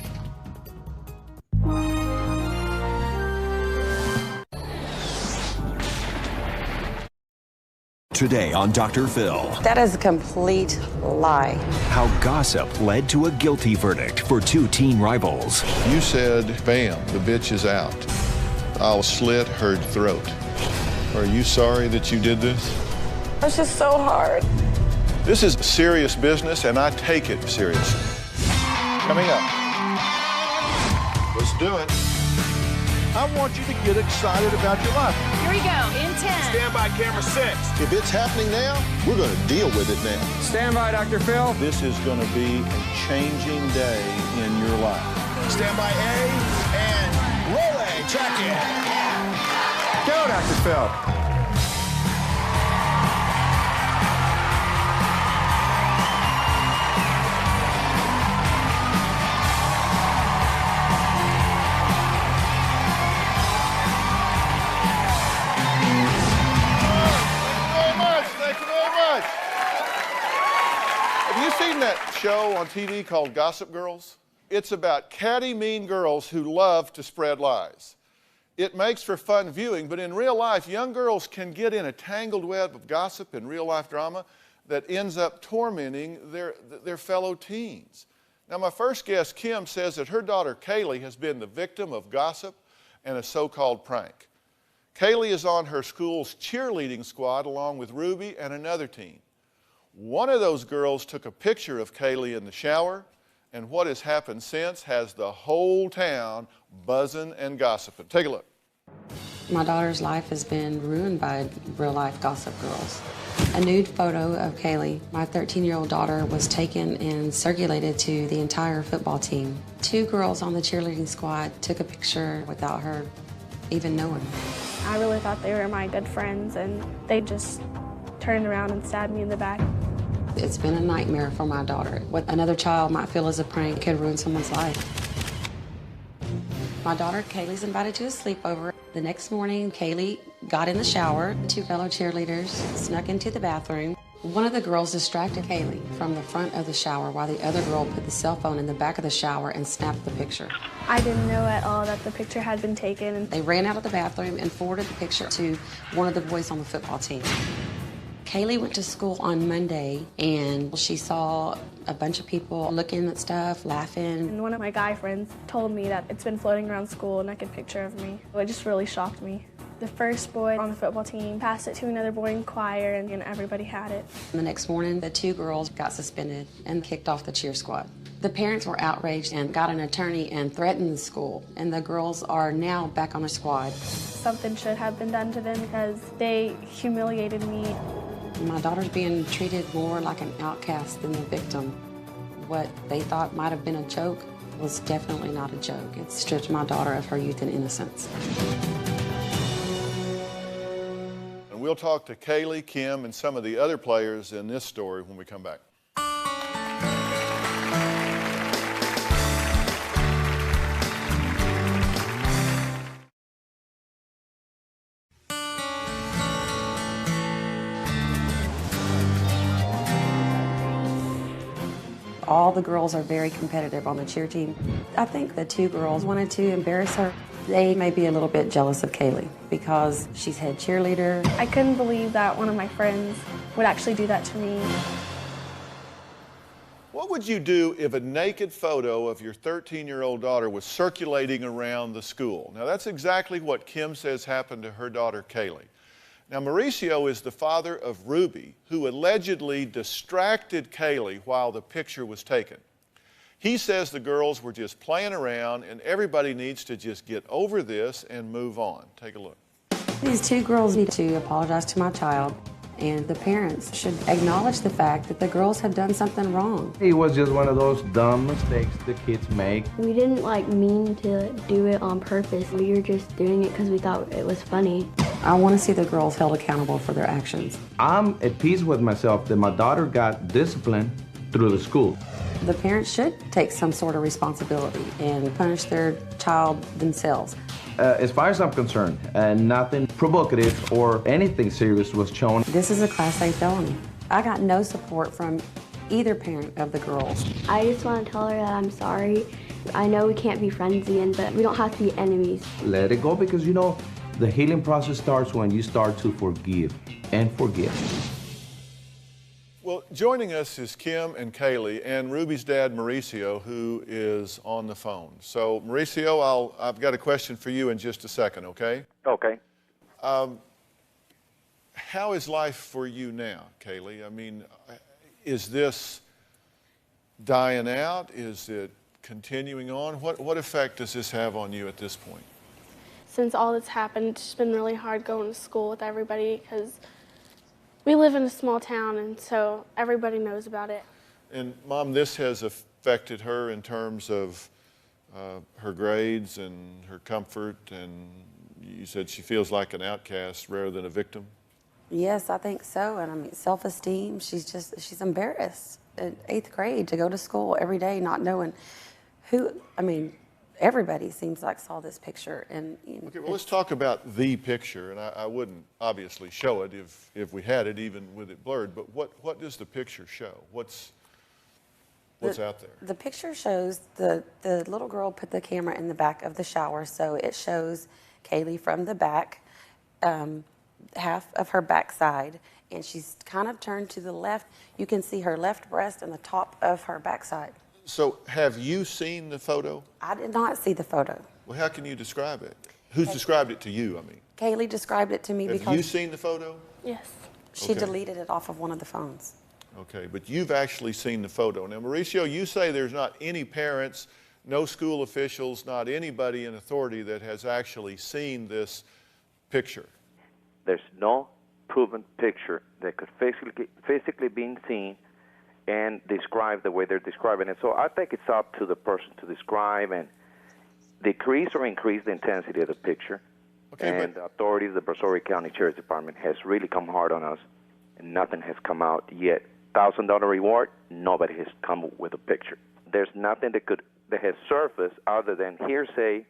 Today on Dr. Phil. That is a complete lie. How gossip led to a guilty verdict for two teen rivals. You said, bam, the bitch is out. I'll slit her throat. Are you sorry that you did this? It's just so hard. This is serious business, and I take it seriously. coming up. Let's do it. I want you to get excited about your life. Here we go, in 10. Stand by, camera 6. If it's happening now, we're going to deal with it now. Stand by, Dr. Phil. This is going to be a changing day in your life. Stand by A and roll A. Track it. Go, Dr. Phil. Have you seen that show on TV called Gossip Girls? It's about catty, mean girls who love to spread lies. It makes for fun viewing, but in real life, young girls can get in a tangled web of gossip and real-life drama that ends up tormenting their fellow teens. Now, my first guest, Kim, says that her daughter, Kaylee, has been the victim of gossip and a so-called prank. Kaylee is on her school's cheerleading squad along with Ruby and another teen. One of those girls took a picture of Kaylee in the shower, and what has happened since has the whole town buzzing and gossiping. Take a look. My daughter's life has been ruined by real-life gossip girls. A nude photo of Kaylee, my 13-year-old daughter, was taken and circulated to the entire football team. 2 girls on the cheerleading squad took a picture without her even knowing. I really thought they were my good friends, and they just turned around and stabbed me in the back. It's been a nightmare for my daughter. What another child might feel as a prank could ruin someone's life. My daughter, Kaylee's invited to a sleepover. The next morning, Kaylee got in the shower. 2 fellow cheerleaders snuck into the bathroom. One of the girls distracted Kaylee from the front of the shower while the other girl put the cell phone in the back of the shower and snapped the picture. I didn't know at all that the picture had been taken. They ran out of the bathroom and forwarded the picture to one of the boys on the football team. Kaylee went to school on Monday, and she saw a bunch of people looking at stuff, laughing. And one of my guy friends told me that it's been floating around school, a naked picture of me. It just really shocked me. The first boy on the football team passed it to another boy in choir, and everybody had it. The next morning, the 2 girls got suspended and kicked off the cheer squad. The parents were outraged and got an attorney and threatened the school, and the girls are now back on the squad. Something should have been done to them because they humiliated me. My daughter's being treated more like an outcast than the victim. What they thought might have been a joke was definitely not a joke. It stripped my daughter of her youth and innocence. And we'll talk to Kaylee, Kim, and some of the other players in this story when we come back. All the girls are very competitive on the cheer team. I think the 2 girls wanted to embarrass her. They may be a little bit jealous of Kaylee because she's head cheerleader. I couldn't believe that one of my friends would actually do that to me. What would you do if a naked photo of your 13-year-old daughter was circulating around the school? Now, that's exactly what Kim says happened to her daughter, Kaylee. Now, Mauricio is the father of Ruby, who allegedly distracted Kaylee while the picture was taken. He says the girls were just playing around, and everybody needs to just get over this and move on. Take a look. These 2 girls need to apologize to my child, and the parents should acknowledge the fact that the girls have done something wrong. It was just one of those dumb mistakes the kids make. We didn't mean to do it on purpose. We were just doing it because we thought it was funny. I want to see the girls held accountable for their actions. I'm at peace with myself that my daughter got disciplined through the school. The parents should take some sort of responsibility and punish their child themselves. As far as I'm concerned, nothing provocative or anything serious was shown. This is a Class A felony. I got no support from either parent of the girls. I just want to tell her that I'm sorry. I know we can't be friends again, but we don't have to be enemies. Let it go because, the healing process starts when you start to forgive and forgive. Well, joining us is Kim and Kaylee and Ruby's dad, Mauricio, who is on the phone. So, Mauricio, I've got a question for you in just a second, okay? Okay. How is life for you now, Kaylee? I mean, is this dying out? Is it continuing on. What effect does this have on you at this point? Since all this happened, it's just been really hard going to school with everybody because we live in a small town, and so everybody knows about it. And Mom, this has affected her in terms of her grades and her comfort, and you said she feels like an outcast rather than a victim? Yes, I think so. And I mean, self-esteem, she's embarrassed in 8th grade to go to school every day not knowing who, I mean, everybody seems like saw this picture. And okay, well, let's talk about the picture, and I wouldn't obviously show it if we had it, even with it blurred, but what does the picture show? What's out there? The picture shows the little girl put the camera in the back of the shower, so it shows Kaylee from the back, half of her backside, and she's kind of turned to the left. You can see her left breast and the top of her backside. So have you seen the photo? I did not see the photo. Well, how can you describe it? Who's described it to you, I mean? Kaylee described it to me because... Have you seen the photo? Yes. She deleted it off of one of the phones. Okay, but you've actually seen the photo. Now, Mauricio, you say there's not any parents, no school officials, not anybody in authority that has actually seen this picture. There's no proven picture that could physically be seen and described the way they're describing it. So I think it's up to the person to describe and decrease or increase the intensity of the picture. Okay, and the authorities, the Brazoria County Sheriff's Department, has really come hard on us, and nothing has come out yet. $1,000 reward, nobody has come up with a picture. There's nothing that has surfaced other than hearsay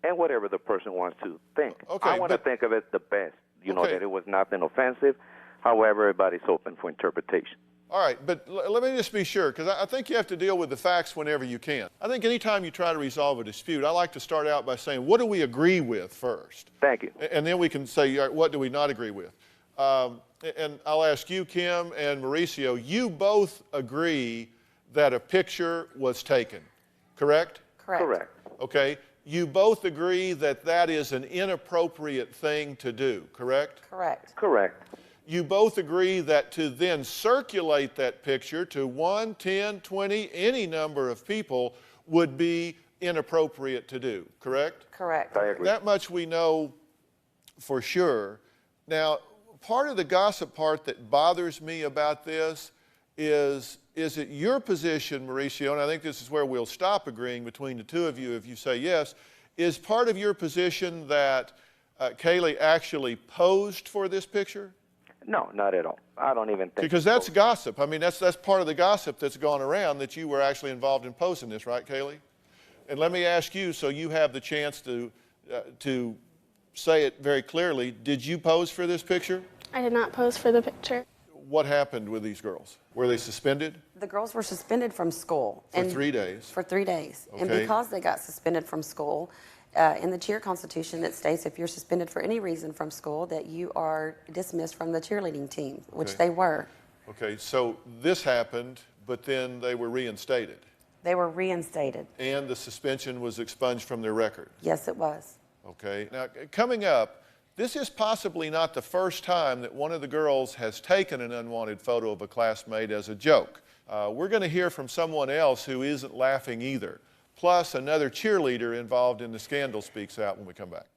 and whatever the person wants to think. Okay, I want to think of it the best, know, that it was nothing offensive. However, everybody's open for interpretation. All right, but let me just be sure, because I think you have to deal with the facts whenever you can. I think anytime you try to resolve a dispute, I like to start out by saying, what do we agree with first? Thank you. And then we can say, what do we not agree with? And I'll ask you, Kim and Mauricio, you both agree that a picture was taken, correct? Correct. Correct. Okay. You both agree that that is an inappropriate thing to do, correct? Correct. Correct. You both agree that to then circulate that picture to 1, 10, 20, any number of people would be inappropriate to do, correct? Correct. I agree. That much we know for sure. Now, part of the gossip part that bothers me about this is it your position, Mauricio, and I think this is where we'll stop agreeing between the two of you if you say yes, is part of your position that Kaylee actually posed for this picture? No, not at all. I don't even think. Because that's gossip. I mean, that's part of the gossip that's gone around, that you were actually involved in posting this, right, Kaylee? And let me ask you, so you have the chance to say it very clearly, did you pose for this picture? I did not pose for the picture. What happened with these girls? Were they suspended? The girls were suspended from school. For 3 days? For 3 days. Okay. And because they got suspended from school, in the cheer constitution, it states if you're suspended for any reason from school that you are dismissed from the cheerleading team, which they were. Okay, so this happened, but then they were reinstated. They were reinstated. And the suspension was expunged from their record. Yes, it was. Okay, now coming up, this is possibly not the first time that one of the girls has taken an unwanted photo of a classmate as a joke. We're going to hear from someone else who isn't laughing either. Plus, another cheerleader involved in the scandal speaks out when we come back.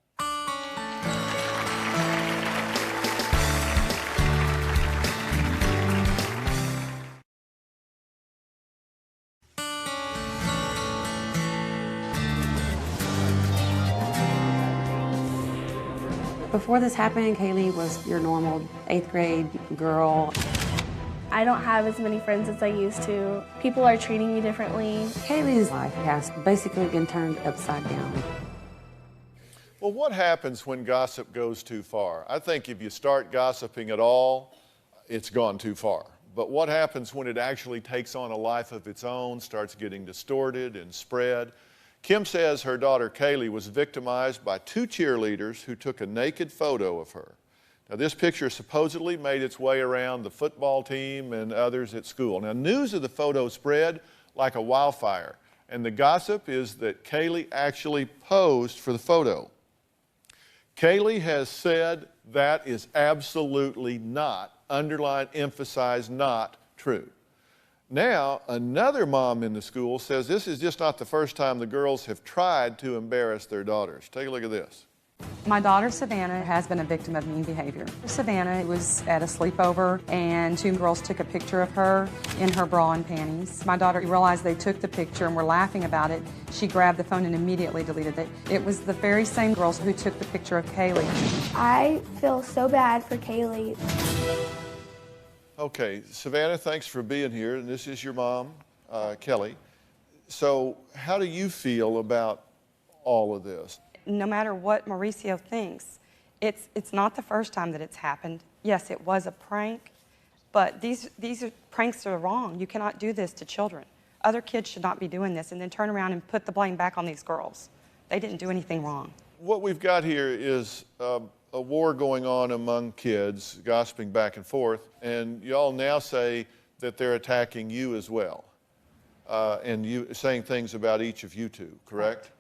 Before this happened, Kaylee was your normal 8th grade girl. I don't have as many friends as I used to. People are treating me differently. Kaylee's life has basically been turned upside down. Well, what happens when gossip goes too far? I think if you start gossiping at all, it's gone too far. But what happens when it actually takes on a life of its own, starts getting distorted and spread? Kim says her daughter Kaylee was victimized by 2 cheerleaders who took a naked photo of her. Now, this picture supposedly made its way around the football team and others at school. Now, news of the photo spread like a wildfire, and the gossip is that Kaylee actually posed for the photo. Kaylee has said that is absolutely not, underline, emphasize, not true. Now, another mom in the school says this is just not the first time the girls have tried to embarrass their daughters. Take a look at this. My daughter Savannah has been a victim of mean behavior. Savannah was at a sleepover and two girls took a picture of her in her bra and panties. My daughter realized they took the picture and were laughing about it. She grabbed the phone and immediately deleted it. It was the very same girls who took the picture of Kaylee. I feel so bad for Kaylee. Okay, Savannah, thanks for being here. And this is your mom, Kelly. So how do you feel about all of this? No matter what Mauricio thinks, it's not the first time that it's happened. Yes, it was a prank, but these pranks are wrong. You cannot do this to children. Other kids should not be doing this and then turn around and put the blame back on these girls. They didn't do anything wrong. What we've got here is a war going on among kids, gossiping back and forth, and y'all now say that they're attacking you as well, and you saying things about each of you two, correct?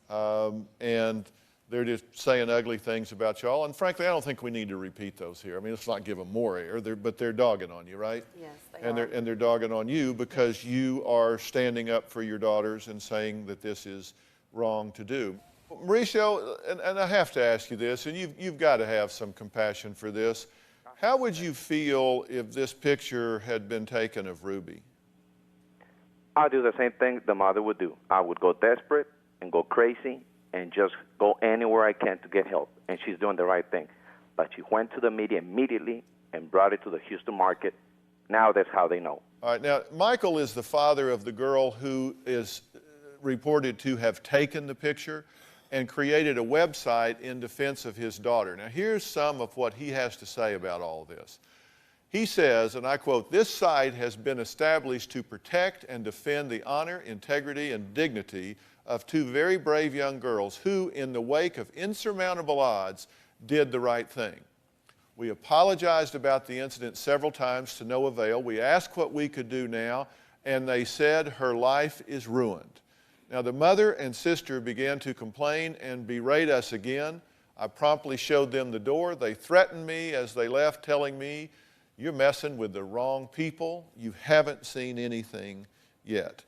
And they're just saying ugly things about y'all. And frankly, I don't think we need to repeat those here. I mean, let's not give them more air, but they're dogging on you, right? Yes, they are. And they're dogging on you because you are standing up for your daughters and saying that this is wrong to do. Mauricio, and I have to ask you this, and you've got to have some compassion for this. How would you feel if this picture had been taken of Ruby? I'll do the same thing the mother would do. I would go desperate and go crazy and just go anywhere I can to get help. And she's doing the right thing. But she went to the media immediately and brought it to the Houston market. Now that's how they know. All right, now Michael is the father of the girl who is reported to have taken the picture and created a website in defense of his daughter. Now here's some of what he has to say about all this. He says, and I quote, "This site has been established to protect and defend the honor, integrity, and dignity of two very brave young girls who, in the wake of insurmountable odds, did the right thing. We apologized about the incident several times to no avail. We asked what we could do now, and they said her life is ruined." Now, the mother and sister began to complain and berate us again. I promptly showed them the door. They threatened me as they left, telling me, "You're messing with the wrong people. You haven't seen anything yet."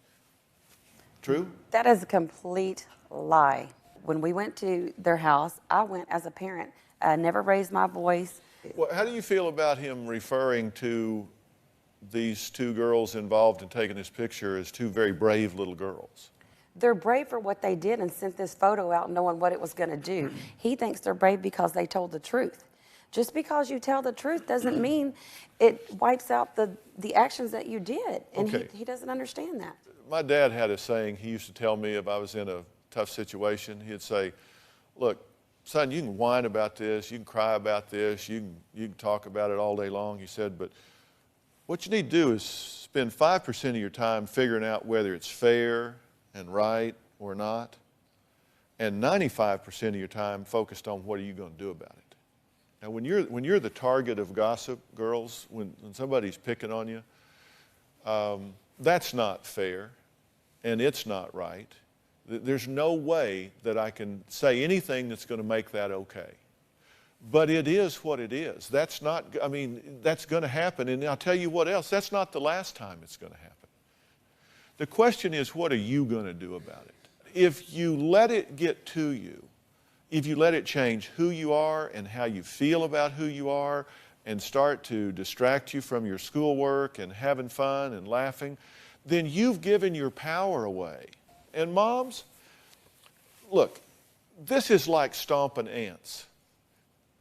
True? That is a complete lie. When we went to their house, I went as a parent. I never raised my voice. Well, how do you feel about him referring to these two girls involved in taking this picture as two very brave little girls? They're brave for what they did and sent this photo out knowing what it was going to do. He thinks they're brave because they told the truth. Just because you tell the truth doesn't mean it wipes out the actions that you did. And Okay. he doesn't understand that. My dad had a saying he used to tell me if I was in a tough situation. He'd say, "Look, son, you can whine about this, you can cry about this, you can talk about it all day long." He said, "But what you need to do is spend 5% of your time figuring out whether it's fair and right or not, and 95% of your time focused on what are you going to do about it." Now, when you're the target of gossip, girls, when somebody's picking on you, that's not fair, and it's not right. There's no way that I can say anything that's going to make that okay. But it is what it is. That's not, I mean, that's going to happen. And I'll tell you what else, that's not the last time it's going to happen. The question is, what are you going to do about it? If you let it get to you, if you let it change who you are and how you feel about who you are and start to distract you from your schoolwork and having fun and laughing, then you've given your power away. And moms, look, this is like stomping ants.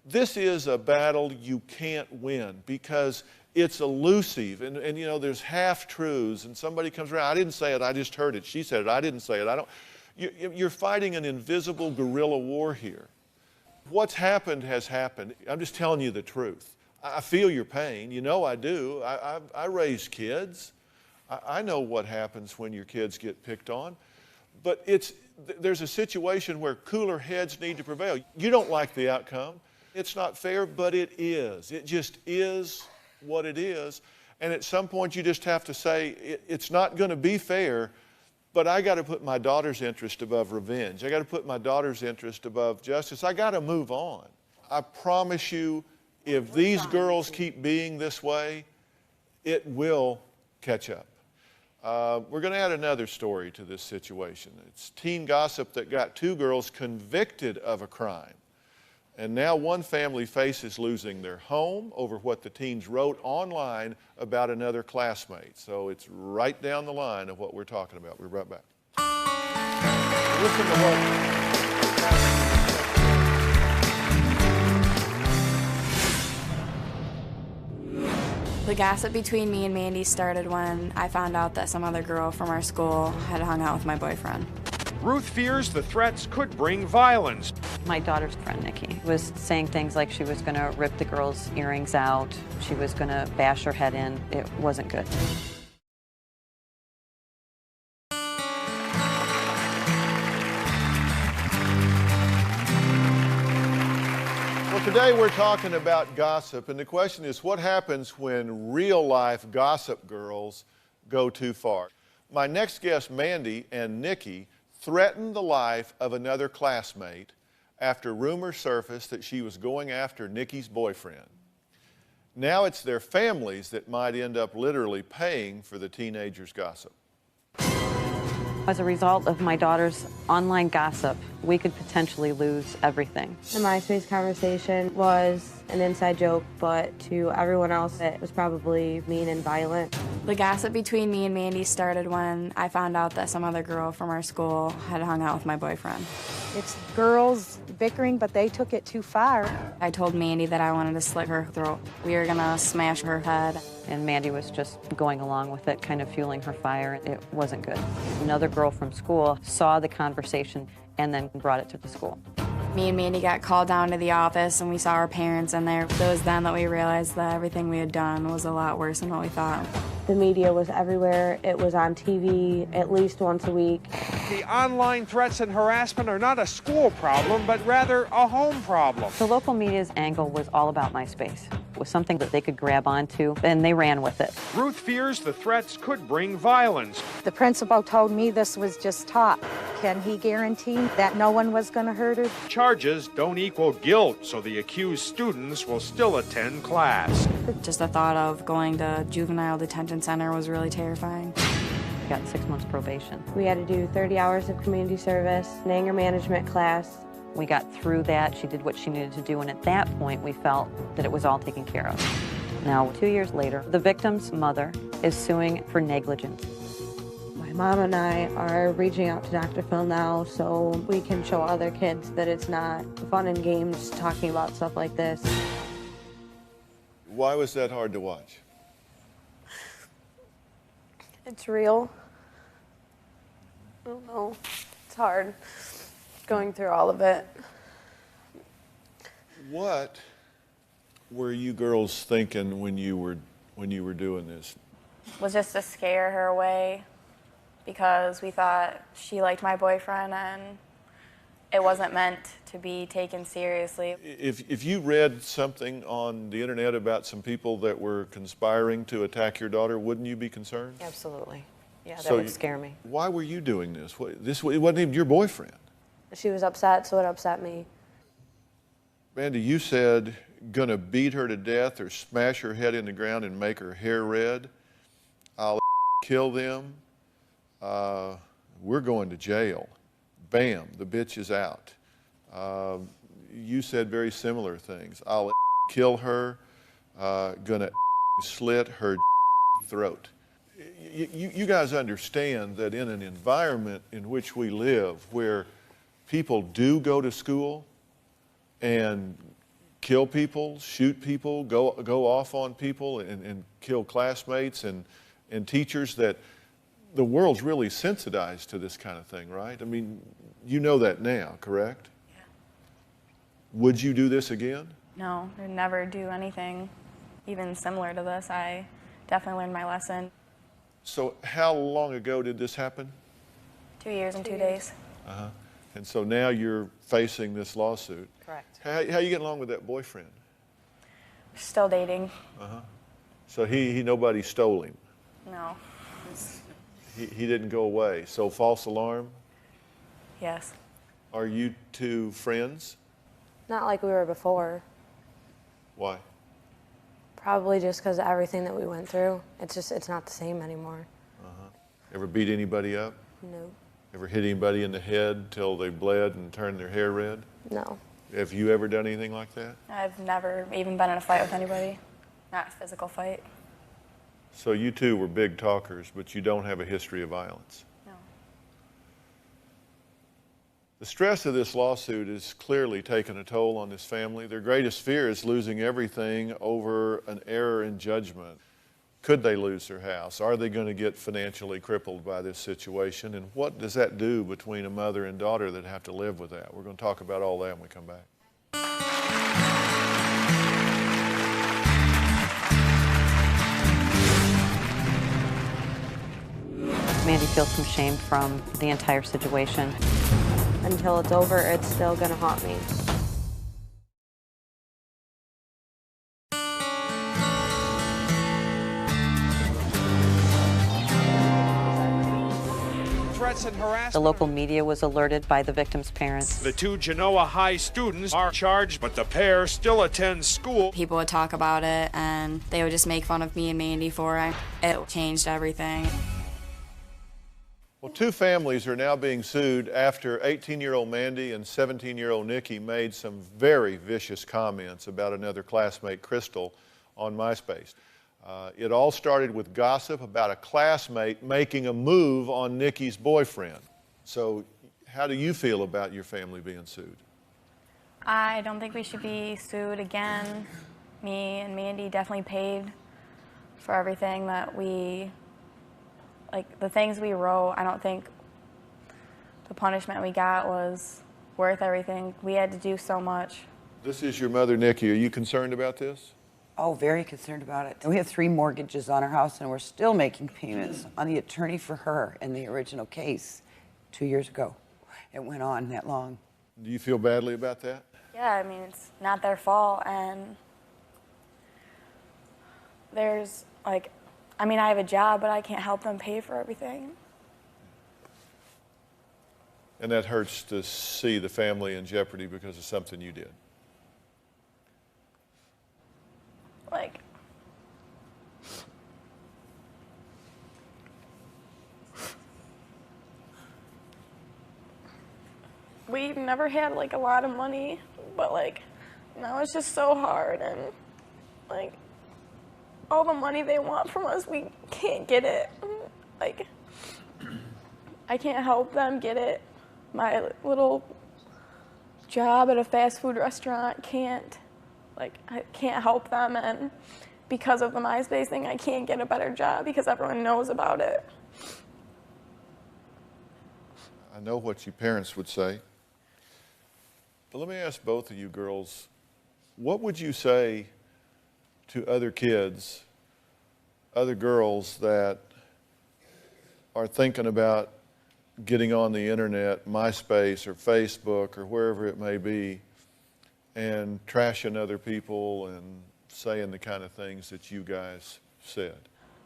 This is a battle you can't win because it's elusive and you know, there's half-truths and somebody comes around, "I didn't say it, I just heard it. She said it, I didn't say it. You're fighting an invisible guerrilla war here. What's happened has happened. I'm just telling you the truth. I feel your pain. You know I do. I raise kids. I know what happens when your kids get picked on. But there's a situation where cooler heads need to prevail. You don't like the outcome. It's not fair, but it is. It just is what it is. And at some point you just have to say, it's not going to be fair, but I got to put my daughter's interest above revenge. I got to put my daughter's interest above justice. I got to move on. I promise you, if these girls keep being this way, it will catch up. We're going to add another story to this situation. It's teen gossip that got 2 girls convicted of a crime. And now one family faces losing their home over what the teens wrote online about another classmate. So it's right down the line of what we're talking about. We're right back. Listen to what... The gossip between me and Mandy started when I found out that some other girl from our school had hung out with my boyfriend. Ruth fears the threats could bring violence. My daughter's friend, Nikki, was saying things like she was going to rip the girl's earrings out, she was going to bash her head in. It wasn't good. Today we're talking about gossip, and the question is, what happens when real-life gossip girls go too far? My next guests, Mandy and Nikki, threatened the life of another classmate after rumors surfaced that she was going after Nikki's boyfriend. Now it's their families that might end up literally paying for the teenagers' gossip. As a result of my daughter's online gossip, we could potentially lose everything. The MySpace conversation was an inside joke, but to everyone else, it was probably mean and violent. The gossip between me and Mandy started when I found out that some other girl from our school had hung out with my boyfriend. It's girls bickering, but they took it too far. I told Mandy that I wanted to slit her throat. We were gonna smash her head. And Mandy was just going along with it, kind of fueling her fire. It wasn't good. Another girl from school saw the conversation and then brought it to the school. Me and Mandy got called down to the office and we saw our parents in there. It was then that we realized that everything we had done was a lot worse than what we thought. The media was everywhere. It was on TV at least once a week. The online threats and harassment are not a school problem, but rather a home problem. The local media's angle was all about MySpace. It was something that they could grab onto, and they ran with it. Ruth fears the threats could bring violence. The principal told me this was just talk. Can he guarantee that no one was going to hurt her? Charges don't equal guilt, so the accused students will still attend class. Just the thought of going to juvenile detention center was really terrifying. Got 6 months probation. We had to do 30 hours of community service, an anger management class. We got through that. She did what she needed to do, and at that point, we felt that it was all taken care of. Now, 2 years later, the victim's mother is suing for negligence. My mom and I are reaching out to Dr. Phil now so we can show other kids that it's not fun and games talking about stuff like this. Why was that hard to watch? It's real. I don't know. It's hard going through all of it. What were you girls thinking when you were doing this? Was just to scare her away because we thought she liked my boyfriend and it wasn't meant to be taken seriously. If you read something on the internet about some people that were conspiring to attack your daughter, wouldn't you be concerned? Absolutely. Yeah, that So would scare me. Why were you doing this? It wasn't even your boyfriend. She was upset, so it upset me. Mandy, you said gonna beat her to death or smash her head in the ground and make her hair red. I'll kill them. We're going to jail. Bam, the bitch is out. You said very similar things. I'll kill her, gonna slit her throat. You guys understand that in an environment in which we live, where people do go to school and kill people, shoot people, go off on people and kill classmates and teachers, that the world's really sensitized to this kind of thing, right? I mean, you know that now, correct? Yeah. Would you do this again? No, I'd never do anything even similar to this. I definitely learned my lesson. So how long ago did this happen? 2 years and 2 days. Uh-huh. And so now you're facing this lawsuit. Correct. How you getting along with that boyfriend? Still dating. Uh-huh. So nobody stole him? No. He didn't go away. So false alarm? Yes. Are you two friends? Not like we were before. Why? Probably just because of everything that we went through. It's not the same anymore. Uh-huh. Ever beat anybody up? No. Ever hit anybody in the head till they bled and turned their hair red? No. Have you ever done anything like that? I've never even been in a fight with anybody, not a physical fight. So you two were big talkers, but you don't have a history of violence. No. The stress of this lawsuit has clearly taken a toll on this family. Their greatest fear is losing everything over an error in judgment. Could they lose their house? Are they going to get financially crippled by this situation? And what does that do between a mother and daughter that have to live with that? We're going to talk about all that when we come back. Mandy feels some shame from the entire situation. Until it's over, it's still gonna haunt me. Threats and harassment. The local media was alerted by the victim's parents. The two Genoa High students are charged, but the pair still attend school. People would talk about it, and they would just make fun of me and Mandy for it. It changed everything. Well, two families are now being sued after 18-year-old Mandy and 17-year-old Nikki made some very vicious comments about another classmate, Crystal, on MySpace. It all started with gossip about a classmate making a move on Nikki's boyfriend. So how do you feel about your family being sued? I don't think we should be sued again. Me and Mandy definitely paid for everything that we, like the things we wrote. I don't think the punishment we got was worth everything. We had to do so much. This is your mother, Nikki. Are you concerned about this? Oh, very concerned about it. We have 3 mortgages on our house, and we're still making payments on the attorney for her in the original case 2 years ago. It went on that long. Do you feel badly about that? Yeah, I mean, it's not their fault, and there's, like, I mean, I have a job, but I can't help them pay for everything. And that hurts to see the family in jeopardy because of something you did. Like, we've never had, like, a lot of money, but, like, now it's just so hard, and, like, all the money they want from us, we can't get it. Like, I can't help them get it. My little job at a fast food restaurant can't. Like, I can't help them, and because of the MySpace thing, I can't get a better job because everyone knows about it. I know what your parents would say, but let me ask both of you girls, what would you say to other kids, other girls that are thinking about getting on the internet, MySpace or Facebook or wherever it may be, and trashing other people and saying the kind of things that you guys said?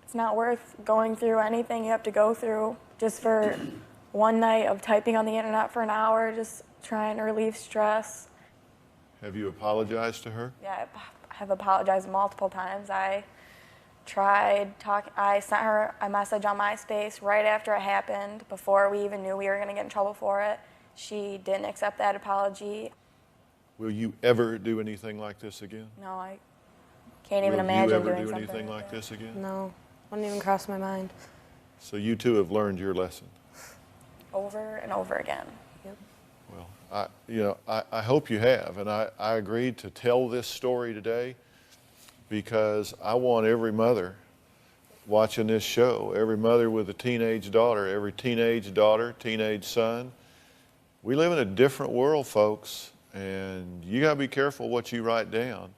It's not worth going through anything you have to go through just for one night of typing on the internet for an hour, just trying to relieve stress. Have you apologized to her? Yeah, I have apologized multiple times. I sent her a message on MySpace right after it happened, before we even knew we were going to get in trouble for it. She didn't accept that apology. Will you ever do anything like this again? No, I can't even imagine doing something. Will you ever do anything like this again? No, wouldn't even cross my mind. So you two have learned your lesson. Over and over again. Yep. Well, I hope you have, and I agreed to tell this story today because I want every mother watching this show, every mother with a teenage daughter, every teenage daughter, teenage son. We live in a different world, folks, and you gotta be careful what you write down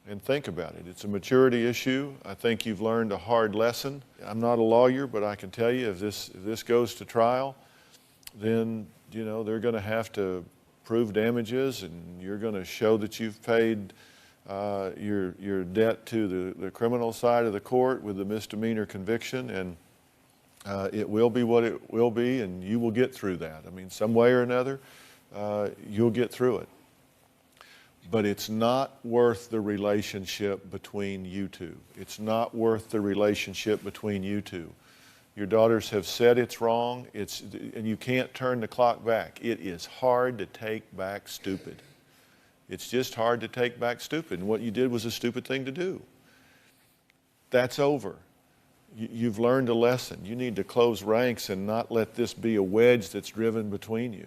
and think about it. It's a maturity issue. I think you've learned a hard lesson. I'm not a lawyer, but I can tell you if this goes to trial, then they're gonna have to prove damages, and you're gonna show that you've paid your debt to the criminal side of the court with the misdemeanor conviction, and it will be what it will be, and you will get through that. I mean, some way or another, you'll get through it. But it's not worth the relationship between you two. It's not worth the relationship between you two. Your daughters have said it's wrong, and you can't turn the clock back. It is hard to take back stupid. It's just hard to take back stupid. And what you did was a stupid thing to do. That's over. You've learned a lesson. You need to close ranks and not let this be a wedge that's driven between you.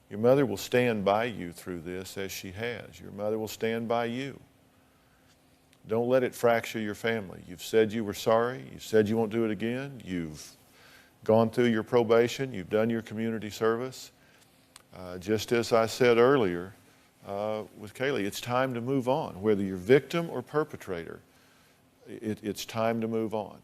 Your mother will stand by you through this, as she has. Your mother will stand by you. Don't let it fracture your family. You've said you were sorry. You've said you won't do it again. You've gone through your probation. You've done your community service. Just as I said earlier with Kaylee, it's time to move on. Whether you're victim or perpetrator, it's time to move on.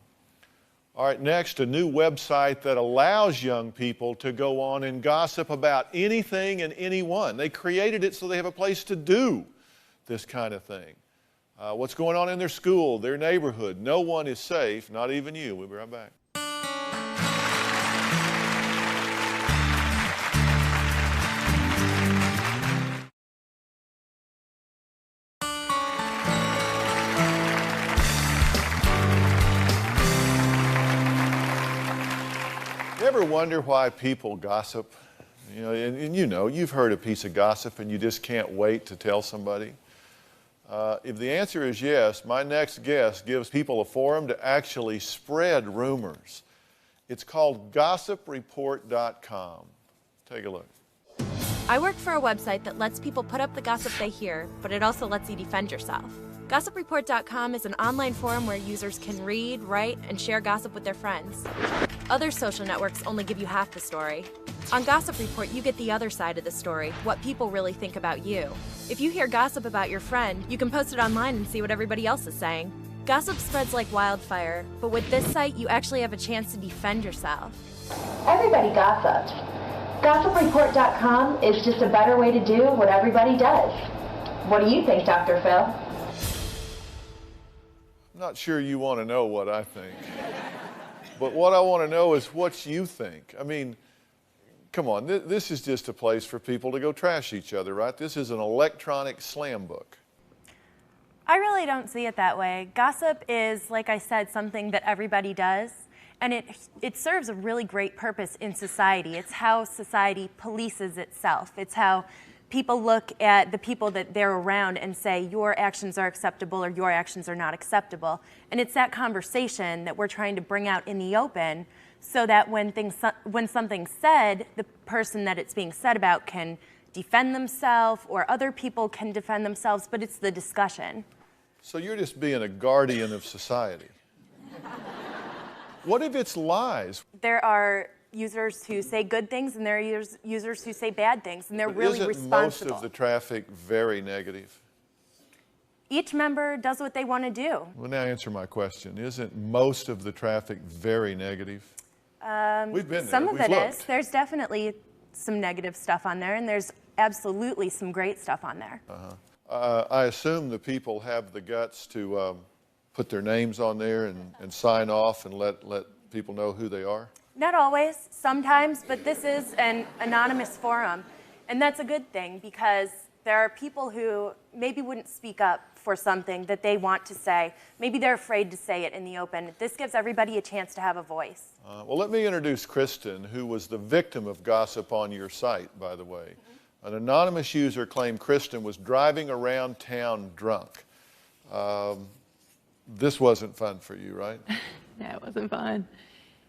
All right, next, a new website that allows young people to go on and gossip about anything and anyone. They created it so they have a place to do this kind of thing. What's going on in their school, their neighborhood. No one is safe, not even you. We'll be right back. You ever wonder why people gossip? You know, and you know, you've heard a piece of gossip and you just can't wait to tell somebody. If the answer is yes, my next guest gives people a forum to actually spread rumors. It's called GossipReport.com. Take a look. I work for a website that lets people put up the gossip they hear, but it also lets you defend yourself. GossipReport.com is an online forum where users can read, write, and share gossip with their friends. Other social networks only give you half the story. On Gossip Report, you get the other side of the story, what people really think about you. If you hear gossip about your friend, you can post it online and see what everybody else is saying. Gossip spreads like wildfire, but with this site, you actually have a chance to defend yourself. Everybody gossips. GossipReport.com is just a better way to do what everybody does. What do you think, Dr. Phil? I'm not sure you want to know what I think. But what I want to know is what you think. I mean, come on, this is just a place for people to go trash each other, right? This is an electronic slam book. I really don't see it that way. Gossip is, like I said, something that everybody does, and it serves a really great purpose in society. It's how society polices itself. It's how people look at the people that they're around and say, your actions are acceptable or your actions are not acceptable. And it's that conversation that we're trying to bring out in the open so that when something's said, the person that it's being said about can defend themselves or other people can defend themselves, but it's the discussion. So you're just being a guardian of society. What if it's lies? There are users who say good things and there are users who say bad things, and they're really responsible. Isn't most of the traffic very negative? Each member does what they want to do. Well, now answer my question. Isn't most of the traffic very negative? We've been there. Some of We've it looked. is. There's definitely some negative stuff on there, and there's absolutely some great stuff on there. I assume the people have the guts to put their names on there and sign off and let people know who they are? Not always, sometimes, but this is an anonymous forum, and that's a good thing because there are people who maybe wouldn't speak up for something that they want to say. Maybe they're afraid to say it in the open. This gives everybody a chance to have a voice. Well, let me introduce Kristen, who was the victim of gossip on your site, by the way. An anonymous user claimed Kristen was driving around town drunk. This wasn't fun for you, right? No, it wasn't fun.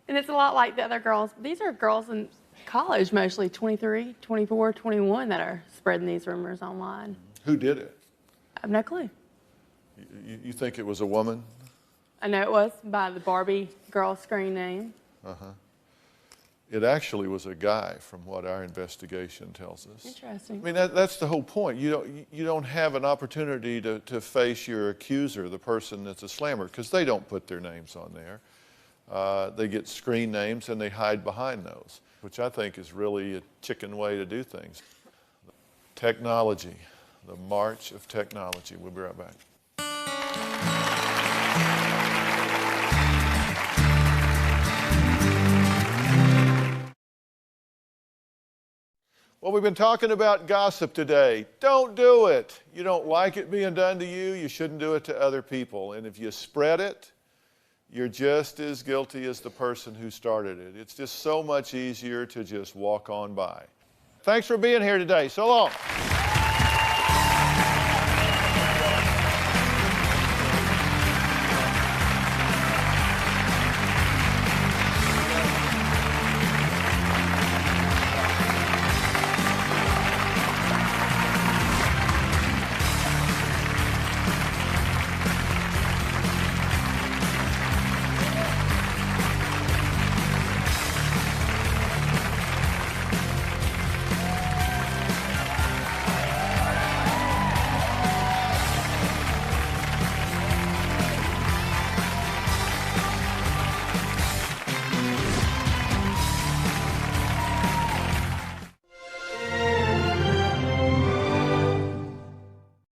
And it's a lot like the other girls. These are girls in college, mostly 23, 24, 21, that are spreading these rumors online. Who did it? I have no clue. You think it was a woman? I know it was by the Barbie girl screen name. It actually was a guy, from what our investigation tells us. Interesting. I mean, that's the whole point. You don't have an opportunity to face your accuser, the person that's a slammer, because they don't put their names on there. They get screen names and they hide behind those, which I think is really a chicken way to do things. Technology, the march of technology. We'll be right back. Well, we've been talking about gossip today. Don't do it. You don't like it being done to you, you shouldn't do it to other people. And if you spread it, you're just as guilty as the person who started it. It's just so much easier to just walk on by. Thanks for being here today. So long.